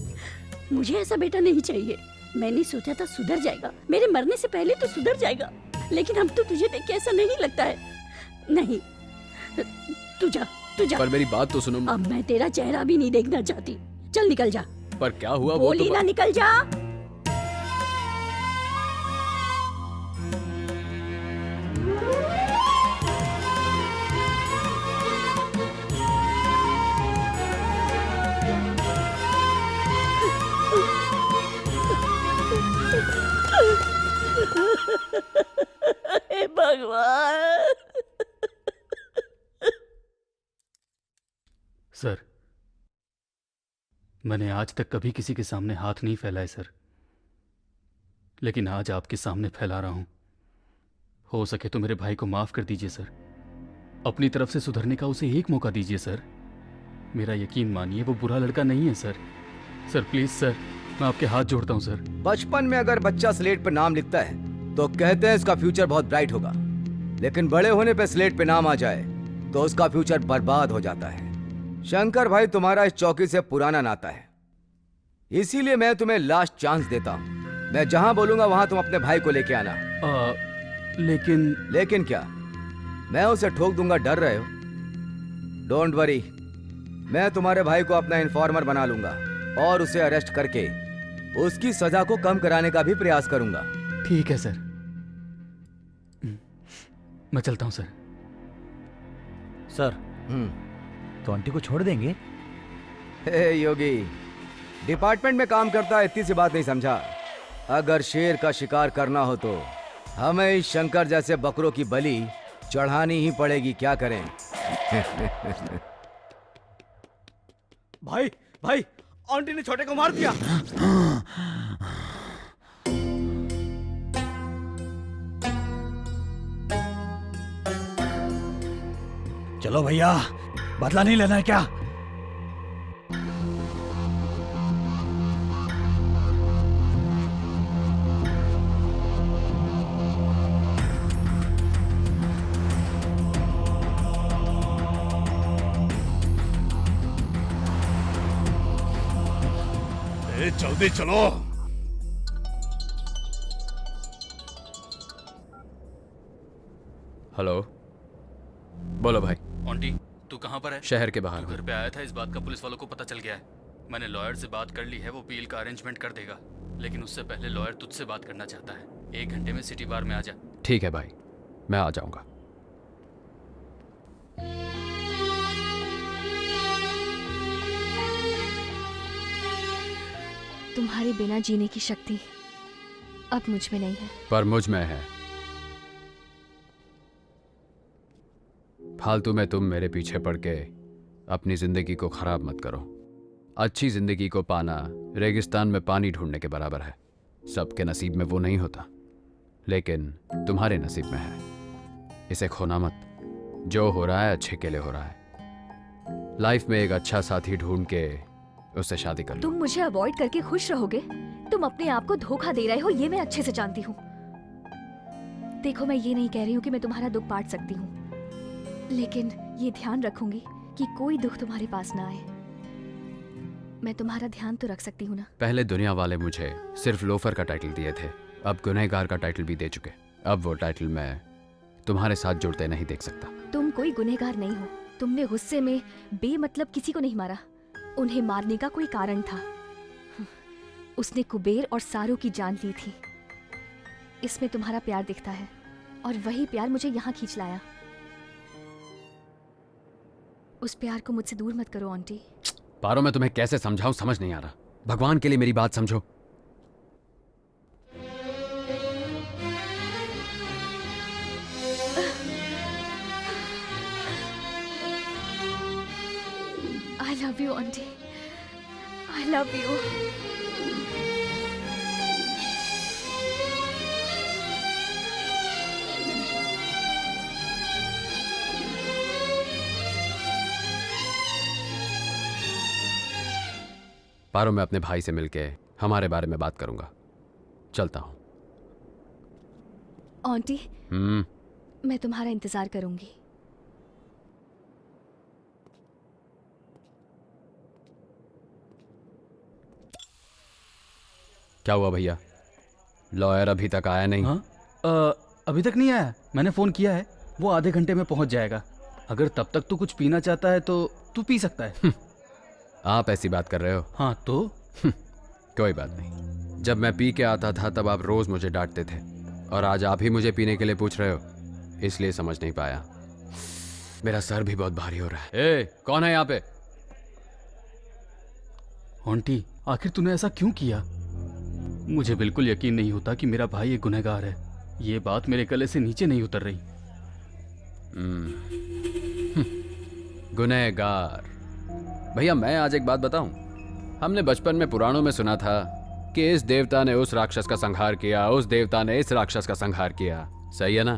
मुझे ऐसा बेटा नहीं चाहिए। मैंने सोचा था सुधर जाएगा, मेरे मरने से पहले तो सुधर जाएगा, लेकिन अब तो तुझे देख के ऐसा नहीं लगता है। नहीं, तू जा, तू जा। पर मेरी बात तो सुनो। अब मैं तेरा चेहरा भी नहीं देखना चाहती। चल निकल जा। पर क्या हुआ? वो बोली तो ना, निकल जा। हे भगवान। सर, मैंने आज तक कभी किसी के सामने हाथ नहीं फैलाए सर, लेकिन आज आपके सामने फैला रहा हूं। हो सके तो मेरे भाई को माफ कर दीजिए सर। अपनी तरफ से सुधरने का उसे एक मौका दीजिए सर। मेरा यकीन मानिए वो बुरा लड़का नहीं है सर। सर प्लीज सर, मैं आपके हाथ जोड़ता हूं सर। बचपन में अगर बच्चा स्लेट पर नाम लिखता है तो कहते हैं इसका फ्यूचर बहुत ब्राइट होगा, लेकिन बड़े होने पे स्लेट पे नाम आ जाए तो उसका फ्यूचर बर्बाद हो जाता है। शंकर भाई, तुम्हारा इस चौकी से पुराना नाता है, इसीलिए मैं तुम्हें लास्ट चांस देता हूँ। मैं जहां बोलूंगा वहां तुम अपने भाई को लेके आना। लेकिन क्या? मैं उसे ठोक दूंगा, डर रहे हो? डोंट वरी, मैं तुम्हारे भाई को अपना इन्फॉर्मर बना लूंगा और उसे अरेस्ट करके उसकी सजा को कम कराने का भी प्रयास करूंगा। ठीक है सर, मैं चलता हूं सर। सर, तो आंटी को छोड़ देंगे? हे योगी, डिपार्टमेंट में काम करता है, इतनी सी बात नहीं समझा? अगर शेर का शिकार करना हो तो हमें इस शंकर जैसे बकरों की बलि चढ़ानी ही पड़ेगी। क्या करें? भाई, भाई, आंटी ने छोटे को मार दिया। चलो भैया, बदला नहीं लेना है क्या? ए, जल्दी चलो। हेलो, बोलो भाई। ऑन्टी, तू कहाँ पर है? शहर के बाहर तू घर पे आया था, इस बात का पुलिस वालों को पता चल गया है। मैंने लॉयर से बात कर ली है, वो पील का अरेंजमेंट कर देगा। लेकिन उससे पहले लॉयर तुझसे बात करना चाहता है। 1 घंटे में सिटी बार में आ जा। ठीक है भाई, मैं आ जाऊंगा। तुम्हारे बिना जीने की शक्ति अब मुझ में नहीं है। पर मुझ में है। फालतू में तुम मेरे पीछे पड़ के अपनी जिंदगी को खराब मत करो। अच्छी जिंदगी को पाना रेगिस्तान में पानी ढूंढने के बराबर है। सबके नसीब में वो नहीं होता, लेकिन तुम्हारे नसीब में है। इसे खोना मत। जो हो रहा है अच्छे के लिए हो रहा है। लाइफ में एक अच्छा साथी ढूंढ के उससे शादी कर लो। तुम मुझे अवॉइड करके खुश रहोगे? तुम अपने आप को धोखा दे रहे हो, ये मैं अच्छे से जानती हूँ। देखो, मैं ये नहीं कह रही हूँ कि मैं तुम्हारा दुख बांट सकती हूँ, लेकिन ये ध्यान रखूंगी कि कोई दुख तुम्हारे पास ना आए। मैं तुम्हारा ध्यान तो रख सकती हूँ ना। पहले दुनिया वाले मुझे सिर्फ लोफर का टाइटल दिए थे, अब गुनहगार का टाइटल भी दे चुके। अब वो टाइटल मैं तुम्हारे साथ जुड़ते नहीं देख सकता। तुम कोई गुनहगार नहीं हो। तुमने गुस्से में बेमतलब किसी को नहीं मारा। उन्हें मारने का कोई कारण था। उसने कुबेर और सारू की जान ली थी। इसमें तुम्हारा प्यार दिखता है, और वही प्यार मुझे यहाँ खींच लाया। उस प्यार को मुझसे दूर मत करो आंटी। पारो, मैं तुम्हें कैसे समझाऊं, समझ नहीं आ रहा। भगवान के लिए मेरी बात समझो। I love you, auntie. I love you. पारो, मैं अपने भाई से मिलके हमारे बारे में बात करूंगा। चलता हूं। आंटी, मैं तुम्हारा इंतजार करूंगी। क्या हुआ भैया? लॉयर अभी तक आया नहीं? हाँ? अभी तक नहीं आया। मैंने फोन किया है, वो आधे घंटे में पहुंच जाएगा। अगर तब तक तू कुछ पीना चाहता है तो तू पी सकता है। आप ऐसी बात कर रहे हो? हाँ तो कोई बात नहीं। जब मैं पी के आता था तब आप रोज मुझे डांटते थे, और आज आप ही मुझे पीने के लिए पूछ रहे हो, इसलिए समझ नहीं पाया। मेरा सर भी बहुत भारी हो रहा है। ए, कौन है यहाँ पे? आंटी, आखिर तूने ऐसा क्यों किया? मुझे बिल्कुल यकीन नहीं होता कि मेरा भाई एक गुनहगार है। ये बात मेरे गले से नीचे नहीं उतर रही। गुनहगार? भैया, मैं आज एक बात बताऊं। हमने बचपन में पुराणों में सुना था कि इस देवता ने उस राक्षस का संहार किया, उस देवता ने इस राक्षस का संहार किया। सही है ना?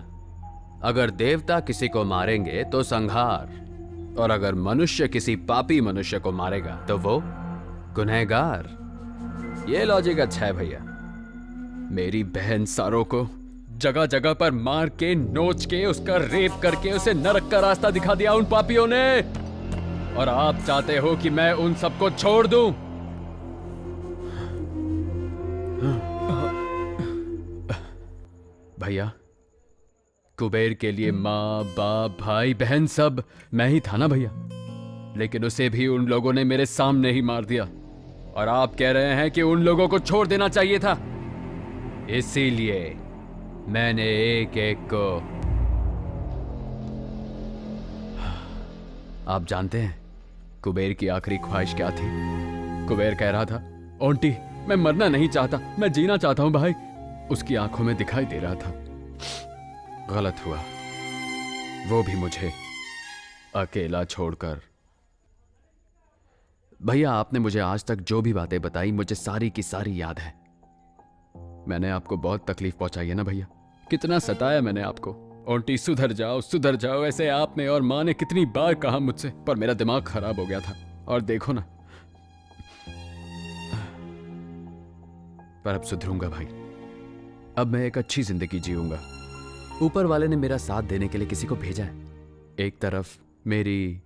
अगर देवता किसी को मारेंगे तो संहार, और अगर मनुष्य किसी पापी मनुष्य को मारेगा तो वो गुनहगार। ये लॉजिक अच्छा है भैया। मेरी बहन सारो को जगह जगह पर मार के, नोच के, उसका रेप करके उसे नरक का रास्ता दिखा दिया उन पापियों ने, और आप चाहते हो कि मैं उन सबको छोड़ दूं? भैया, कुबेर के लिए माँ, बाप, भाई, बहन सब मैं ही था ना भैया। लेकिन उसे भी उन लोगों ने मेरे सामने ही मार दिया, और आप कह रहे हैं कि उन लोगों को छोड़ देना चाहिए था। इसीलिए मैंने एक एक को। आप जानते हैं कुबेर की आखिरी ख्वाहिश क्या थी? कुबेर कह रहा था, आंटी मैं मरना नहीं चाहता, मैं जीना चाहता हूं भाई। उसकी आंखों में दिखाई दे रहा था। गलत हुआ, वो भी मुझे अकेला छोड़कर। भैया, आपने मुझे आज तक जो भी बातें बताई, मुझे सारी की सारी याद है। मैंने आपको बहुत तकलीफ पहुंचाई है ना भैया? कितना सताया मैंने आपको। आंटी सुधर जाओ, ऐसे आपने और माँ ने कितनी बार कहा मुझसे, पर मेरा दिमाग खराब हो गया था। और देखो ना, पर अब सुधरूंगा भाई। अब मैं एक अच्छी जिंदगी जीऊंगा। ऊपर वाले ने मेरा साथ देने के लिए किसी को भेजा है। एक तरफ मेरी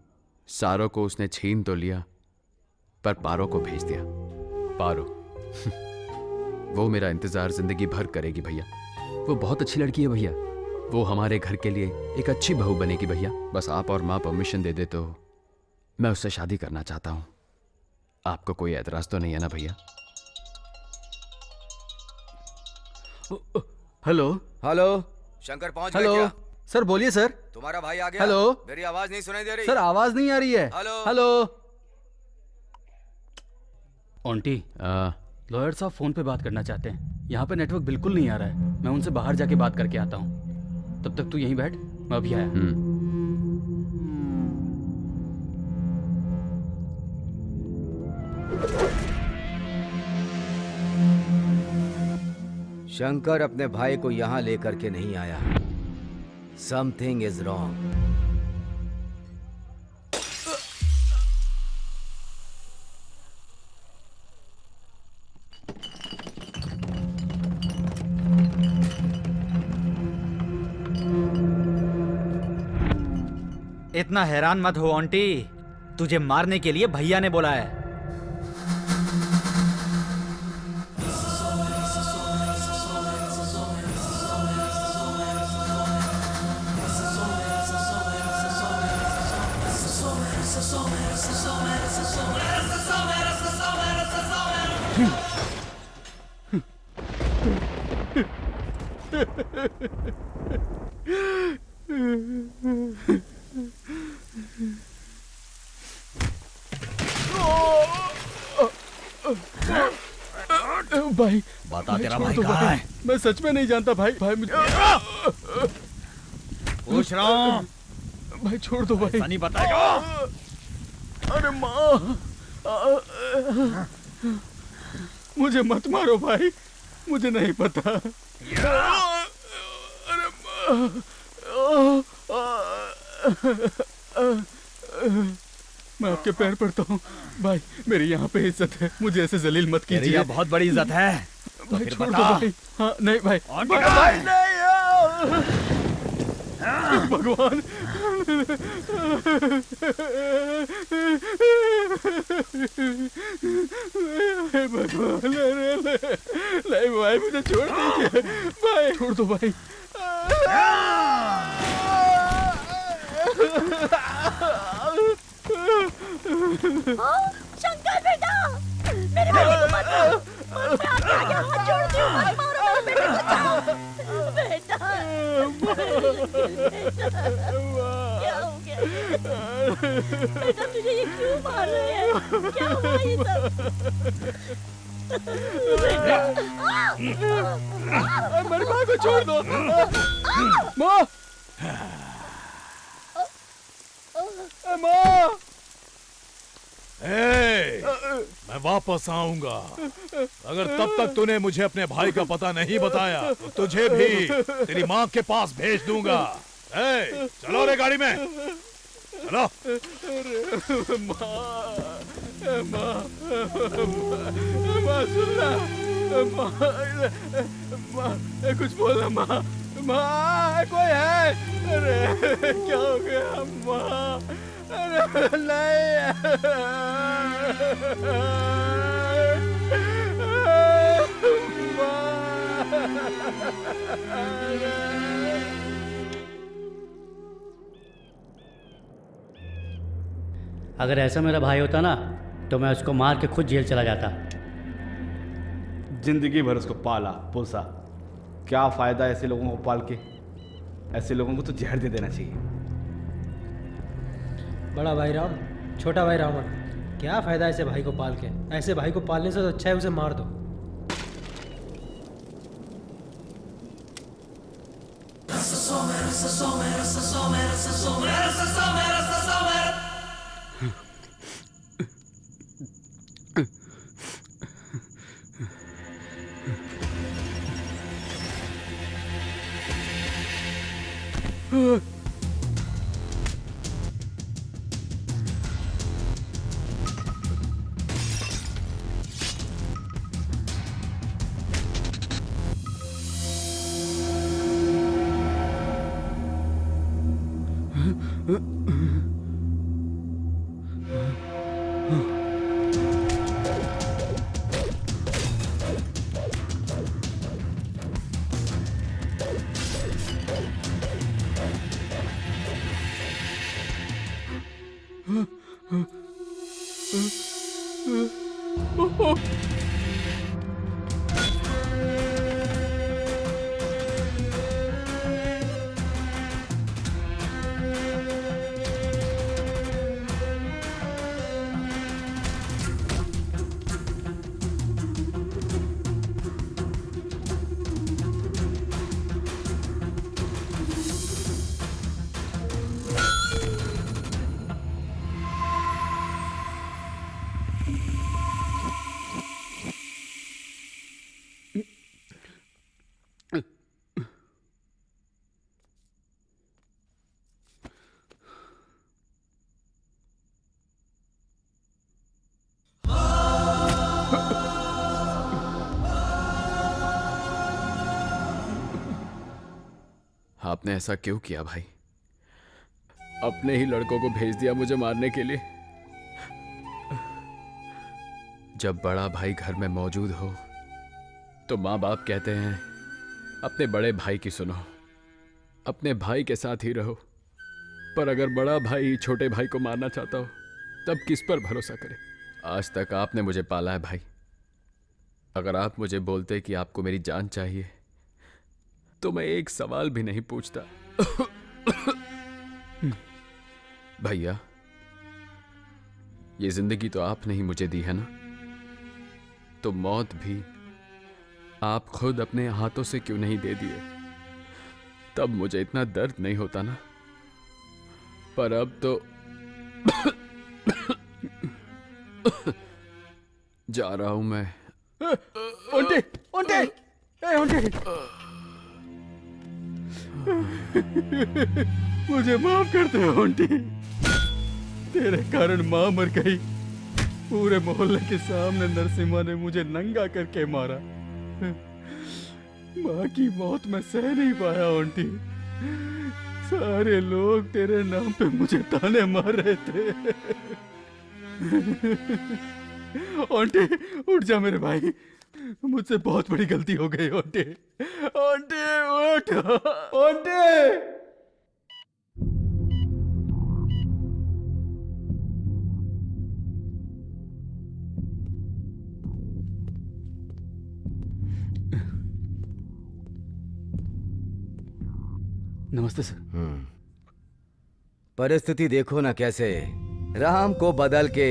सारो को उसने छीन तो लिया, पर पारो को भेज दिया। पारो वो मेरा इंतजार जिंदगी भर करेगी भैया। वो बहुत अच्छी लड़की है भैया। वो हमारे घर के लिए एक अच्छी बहू बनेगी भैया। बस आप और माँ परमिशन दे दे तो मैं उससे शादी करना चाहता हूँ। आपको कोई एतराज तो नहीं है ना भैया? हेलो हेलो, शंकर पहुंच गए हेलो क्या? सर, बोलिए सर। तुम्हारा भाई आ गया? हेलो। मेरी आवाज नहीं सुनाई दे रही? सर, आवाज नहीं आ रही है। हेलो। हेलो। ऑन्टी, लॉयर साहब फोन पे बात करना चाहते हैं। यहाँ पे नेटवर्क बिल्कुल नहीं आ रहा है। मैं उनसे बाहर जाके बात करके आता हूँ। तब तक तू यहीं बैठ, मैं अभी आया। शंकर अपने भाई को यहाँ लेकर के नहीं आया। Something is wrong. इतना हैरान मत हो आंटी, तुझे मारने के लिए भैया ने बोला है। भाई, बता तेरा भाई छोड़ दो कहाँ है? मैं सच में नहीं जानता भाई। भाई मुझे पूछ रहा हूँ। भाई छोड़ दो भाई। नहीं बताएगा। अरे माँ, मुझे मत मारो भाई, मुझे नहीं पता। अरे मैं आपके पैर पड़ता हूँ भाई, मेरी यहाँ पे इज्जत है, मुझे ऐसे जलील मत कीजिए। यहाँ बहुत बड़ी इज्जत है। तो भाई फिर छोड़ दो बता। भाई। हाँ नहीं भाई, आंटी भाई कहाँ है? नहीं, भगवान। भगवान, नहीं भाई, मुझे छोड़ दीजिए भाई, छोड़ दो भाई। शंकर बेटा, मेरे बेटे को मत मारो। मैं आगे आगे हाथ जोड़ती हूँ, मत मारो मेरे बेटे को, बचाओ। बेटा, क्या हो गया? बेटा तुझे ये क्यों मार रहे हैं? क्या हुआ ये सब? बेटा, मेरी माँ को छोड़ दो। माँ, माँ। मैं वापस आऊंगा। अगर तब तक तूने मुझे अपने भाई का पता नहीं बताया तो तुझे भी तेरी माँ के पास भेज दूंगा। चलो रे गाड़ी में, चलो। माँ सुनना, माँ कुछ बोलना। माँ कोई है? अरे क्या हो गया माँ? अरे नहीं। अगर ऐसा मेरा भाई होता ना तो मैं उसको मार के खुद जेल चला जाता। जिंदगी भर उसको पाला पोसा, क्या फायदा ऐसे लोगों को पाल के? ऐसे लोगों को तो जहर दे देना चाहिए। बड़ा भाई राम, छोटा भाई रावण, क्या फायदा ऐसे भाई को पाल के? ऐसे भाई को पालने से तो अच्छा है उसे मार दो। आपने ऐसा क्यों किया भाई? अपने ही लड़कों को भेज दिया मुझे मारने के लिए। जब बड़ा भाई घर में मौजूद हो तो माँ बाप कहते हैं अपने बड़े भाई की सुनो, अपने भाई के साथ ही रहो। पर अगर बड़ा भाई छोटे भाई को मारना चाहता हो तब किस पर भरोसा करे? आज तक आपने मुझे पाला है भाई। अगर आप मुझे बोलते कि आपको मेरी जान चाहिए तो मैं एक सवाल भी नहीं पूछता। भैया, ये जिंदगी तो आपने ही मुझे दी है ना, तो मौत भी आप खुद अपने हाथों से क्यों नहीं दे दिए? तब मुझे इतना दर्द नहीं होता ना। पर अब तो जा रहा हूं मैं। ओंटे, ओंटे, ए ओंटे। मुझे माफ कर दे ओंटे। तेरे कारण माँ मर गई। पूरे मोहल्ले के सामने नरसिम्हा ने मुझे नंगा करके मारा। माँ की मौत मैं सह नहीं पाया ओंटी। सारे लोग तेरे नाम पे मुझे ताने मार रहे थे। ओंटे, उठ जा मेरे भाई। मुझसे बहुत बड़ी गलती हो गई ओंटे। ओंटे उठ, ओंटे। नमस्ते सर। परिस्थिति देखो ना कैसे राम को बदल के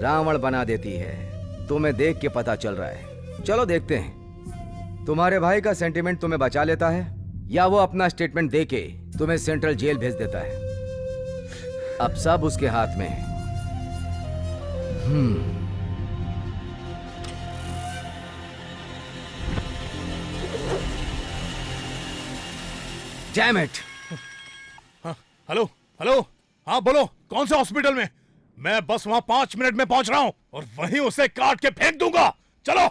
रावण बना देती है। तुम्हें देख के पता चल रहा है। चलो देखते हैं तुम्हारे भाई का सेंटिमेंट तुम्हें बचा लेता है या वो अपना स्टेटमेंट देके तुम्हें सेंट्रल जेल भेज देता है। अब सब उसके हाथ में है। Damn it! हेलो हेलो, हाँ बोलो, कौन से हॉस्पिटल में? मैं बस वहां 5 मिनट में पहुंच रहा हूं और वहीं उसे काट के फेंक दूंगा। चलो।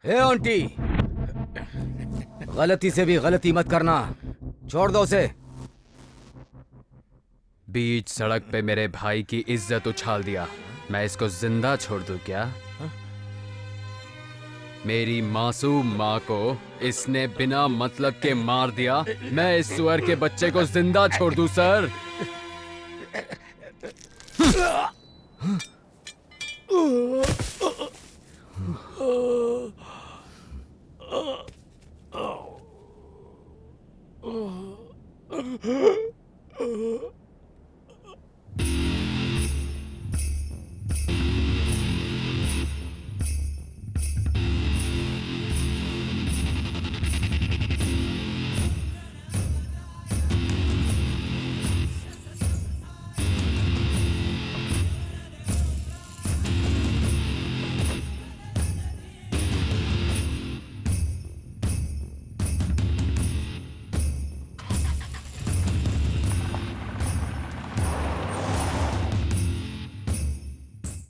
ए आंटी, गलती से भी गलती मत करना, छोड़ दो उसे। बीच सड़क पे मेरे भाई की इज्जत उछाल दिया, मैं इसको जिंदा छोड़ दूं क्या? मेरी मासूम माँ को इसने बिना मतलब के मार दिया, मैं इस सुअर के बच्चे को जिंदा छोड़ दूं सर?